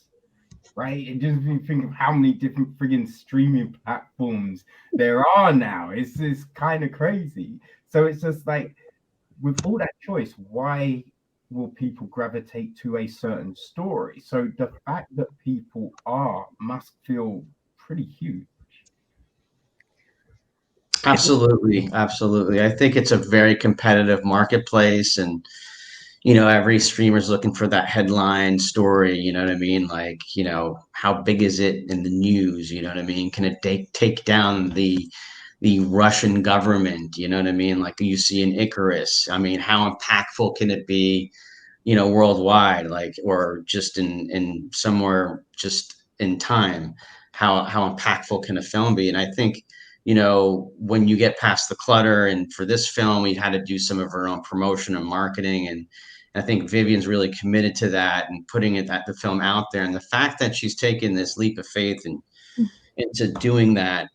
right? And just think of how many different friggin' streaming platforms there are now. It's kind of crazy. So it's just like, with all that choice, why will people gravitate to a certain story? So the fact that people must feel pretty huge. Absolutely, absolutely. I think it's a very competitive marketplace, and every streamer's looking for that headline story. You know what I mean? Like, how big is it in the news? You know what I mean? Can it take down the Russian government? You know what I mean? Like you see in Icarus. I mean, how impactful can it be? Worldwide, like, or just in somewhere just in time, how impactful can a film be? And I think, when you get past the clutter, and for this film, we had to do some of our own promotion and marketing. And I think Vivian's really committed to that and putting the film out there. And the fact that she's taken this leap of faith and into doing that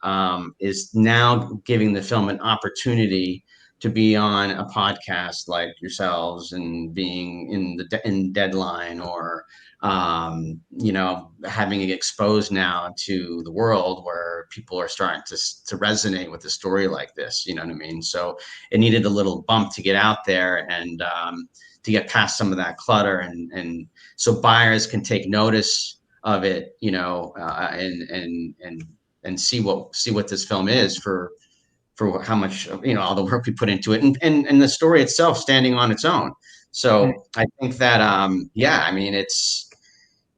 is now giving the film an opportunity to be on a podcast like yourselves, and being in Deadline, or having it exposed now to the world, where people are starting to resonate with a story like this. You know what I mean? So it needed a little bump to get out there, and to get past some of that clutter, and so buyers can take notice of it, and see what this film is for how much, all the work we put into it, and the story itself standing on its own. So I think that I mean, it's,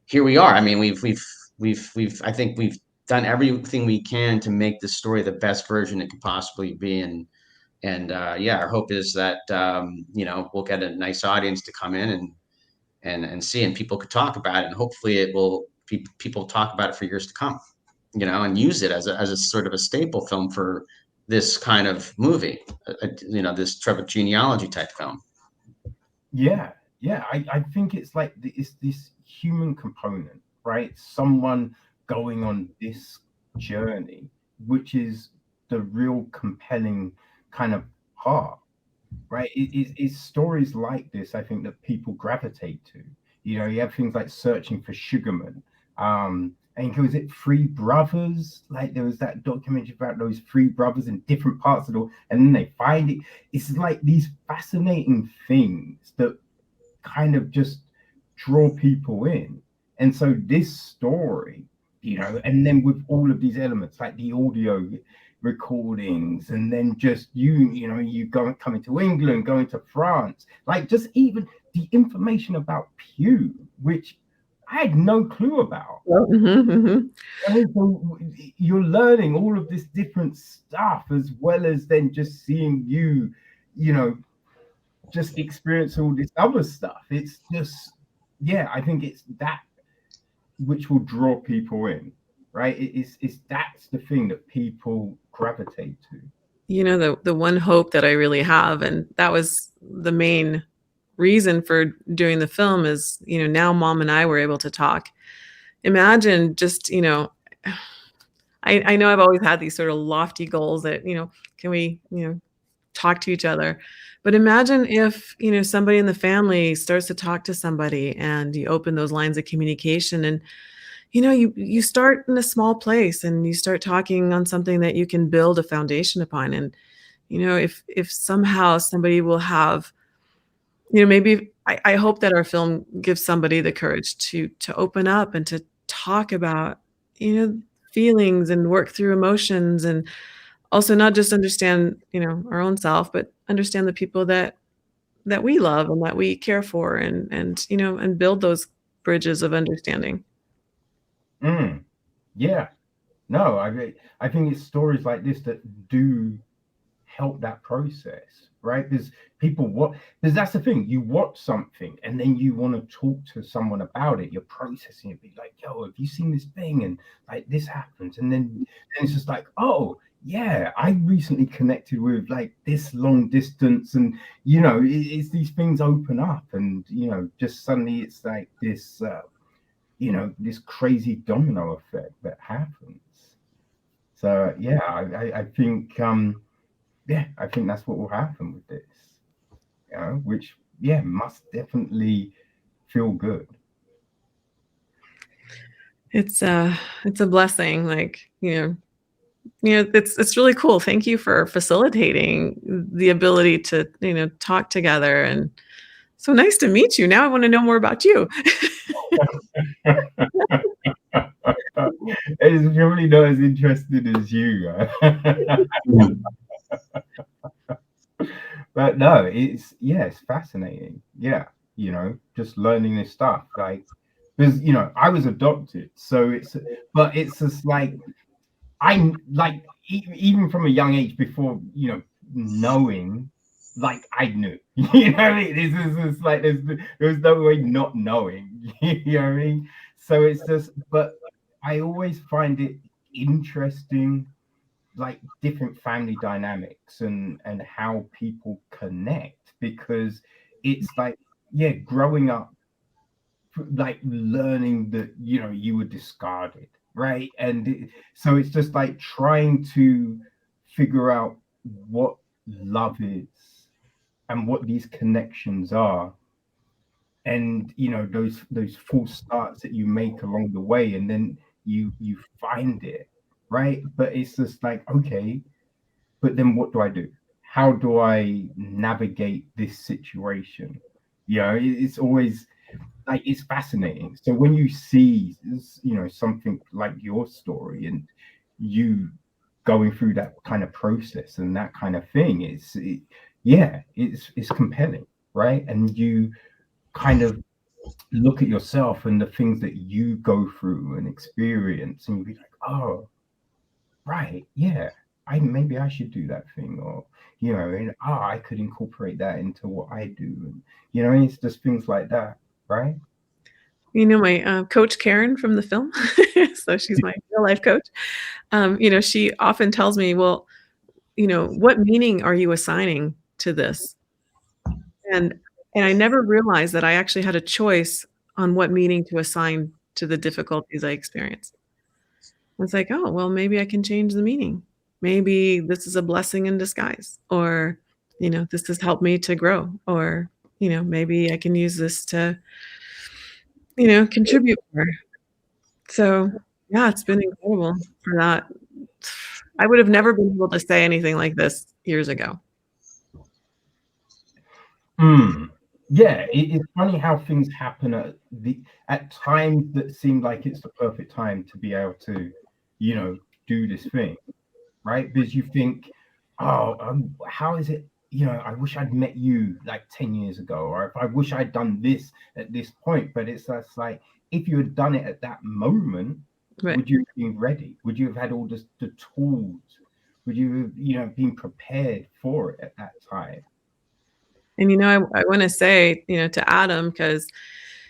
here we are. I mean, I think we've done everything we can to make this story the best version it could possibly be. And our hope is that we'll get a nice audience to come in and see, and people could talk about it, and hopefully it will, people talk about it for years to come, and use it as a sort of a staple film for this kind of movie, this Trevor genealogy type film. Yeah, I think it's like it's this human component, right? Someone going on this journey, which is the real compelling kind of part, right? It's stories like this, I think, that people gravitate to. You have things like Searching for Sugarman. And was it Three Brothers? Like there was that documentary about those three brothers in different parts of the world, and then they find it. It's like these fascinating things that kind of just draw people in. And so this story, and then with all of these elements, like the audio recordings, and then just you coming to England, going to France, like just even the information about Pew, which I had no clue about. So you're learning all of this different stuff, as well as then just seeing you just experience all this other stuff. It's just, I think it's that which will draw people in, right? It's that's the thing that people gravitate to. The one hope that I really have, and that was the main reason for doing the film, is now Mom and I were able to talk. Imagine just I know I've always had these sort of lofty goals that, can we, talk to each other. But imagine if, somebody in the family starts to talk to somebody and you open those lines of communication and, you start in a small place and you start talking on something that you can build a foundation upon. And, if somehow somebody will have, maybe I hope that our film gives somebody the courage to open up and to talk about, feelings and work through emotions and also not just understand, our own self, but understand the people that we love and that we care for and build those bridges of understanding. Mm, yeah. No, I think it's stories like this that do help that process, right? Because that's the thing. You watch something and then you want to talk to someone about it. You're processing it, be like, yo, have you seen this thing? And like this happens. And then it's just like, oh, yeah, I recently connected with like this long distance, and it's these things open up, and just suddenly it's like this this crazy domino effect that happens. So yeah, I think I think that's what will happen with this, which must definitely feel good. It's a blessing, like, it's really cool. Thank you for facilitating the ability to, talk together, and so nice to meet you. Now I want to know more about you. It's really not as interested as you. But no, it's fascinating. Yeah, just learning this stuff. Like, because I was adopted, so it's just like I'm like even from a young age before knowing, like I knew. You know what I mean? This is just like there's no way not knowing. You know what I mean? So it's just, but I always find it interesting, like different family dynamics and how people connect, because it's like growing up, like learning that you were discarded, right? And so it's just like trying to figure out what love is and what these connections are, and those false starts that you make along the way, and then you find it, right? But it's just like, okay, but then what do I do? How do I navigate this situation? It's always like, it's fascinating. So when you see something like your story and you going through that kind of process and that kind of thing, it's compelling, right? And you kind of look at yourself and the things that you go through and experience, and you be like, oh, right, yeah, maybe I should do that thing, or and I could incorporate that into what I do, and it's just things like that, right? My coach Karen from the film, so she's my real life coach. She often tells me, well, what meaning are you assigning to this? And I never realized that I actually had a choice on what meaning to assign to the difficulties I experienced. It's like, oh, well, maybe I can change the meaning. Maybe this is a blessing in disguise, or, this has helped me to grow, or, maybe I can use this to, contribute more. So yeah, it's been incredible for that. I would have never been able to say anything like this years ago. Yeah, it's funny how things happen at times that seem like it's the perfect time to be able to, do this thing, right? Because you think, oh, how is it? I wish I'd met you like 10 years ago, or if I wish I'd done this at this point. But it's just like, if you had done it at that moment, Right. would you have been ready? Would you have had all the tools? Would you have, been prepared for it at that time? And, I want to say, to Adam, because,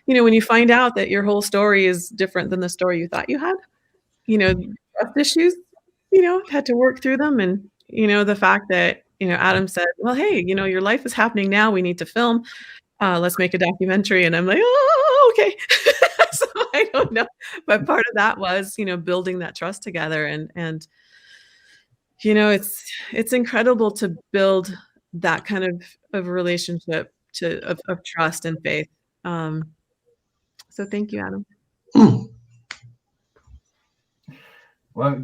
when you find out that your whole story is different than the story you thought you had, trust issues, had to work through them. And, the fact that, Adam said, well, hey, your life is happening now. We need to film. Let's make a documentary. And I'm like, oh, okay. So I don't know, but part of that was, building that trust together, and it's incredible to build that kind of relationship of trust and faith. So thank you, Adam. Well,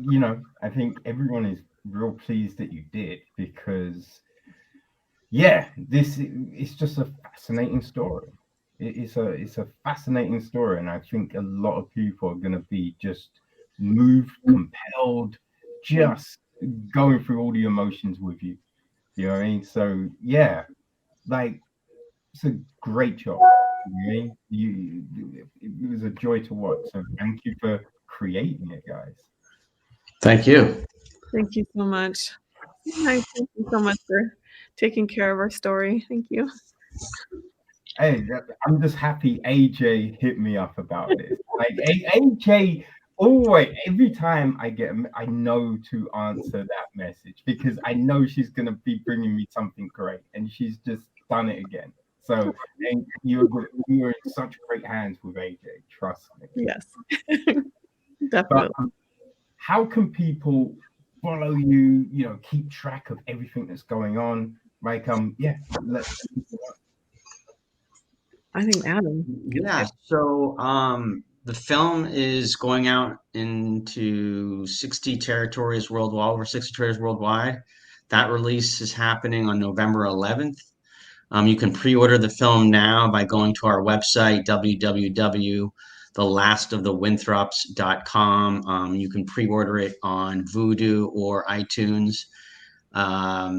I think everyone is real pleased that you did, because this is just a fascinating story. It's a fascinating story, and I think a lot of people are going to be just moved, compelled, just going through all the emotions with you. You know what I mean? So like, it's a great job. You know what I mean? It was a joy to watch. So thank you for creating it, guys. Thank you. Thank you so much. Thank you so much for taking care of our story. Thank you. Hey, I'm just happy AJ hit me up about this. Like AJ, always, every time I know to answer that message, because I know she's gonna be bringing me something great, and she's just done it again. So you're in such great hands with AJ. Trust me. Yes, definitely. But how can people follow you? Keep track of everything that's going on. Like I think Adam. Yeah. So the film is going out into 60 territories worldwide, over 60 territories worldwide. That release is happening on November 11th. You can pre-order the film now by going to our website, www.thelastofthewinthrops.com. You can pre-order it on Vudu or iTunes. Or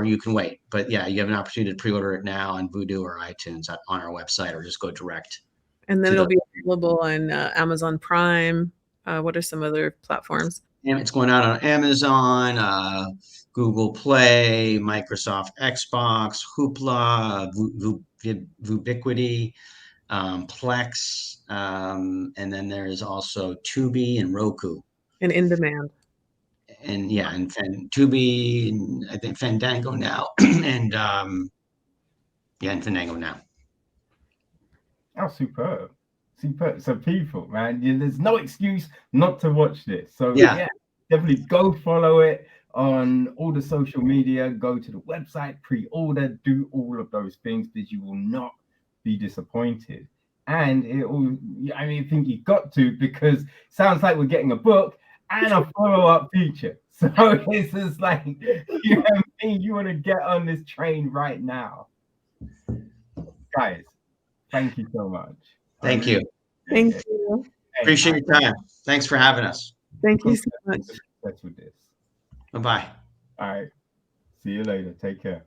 you can wait, but you have an opportunity to pre-order it now on Vudu or iTunes on our website, or just go direct. And then it'll be available on Amazon Prime. What are some other platforms? And it's going out on Amazon, Google Play, Microsoft Xbox, Hoopla, Vubiquity, Plex, and then there's also Tubi and Roku. And in demand. And Tubi, and I think Fandango now, and Fandango now. Oh, superb. So people, man, there's no excuse not to watch this. So definitely go follow it on all the social media. Go to the website, pre-order, do all of those things, because you will not be disappointed. And I think you got to, because it sounds like we're getting a book and a follow-up feature. So it's just like, you want to get on this train right now. Guys, thank you so much. Thank you. Thank you. Appreciate your time. Thanks for having us. Thank you so much. That's with this. Bye-bye. All right. See you later. Take care.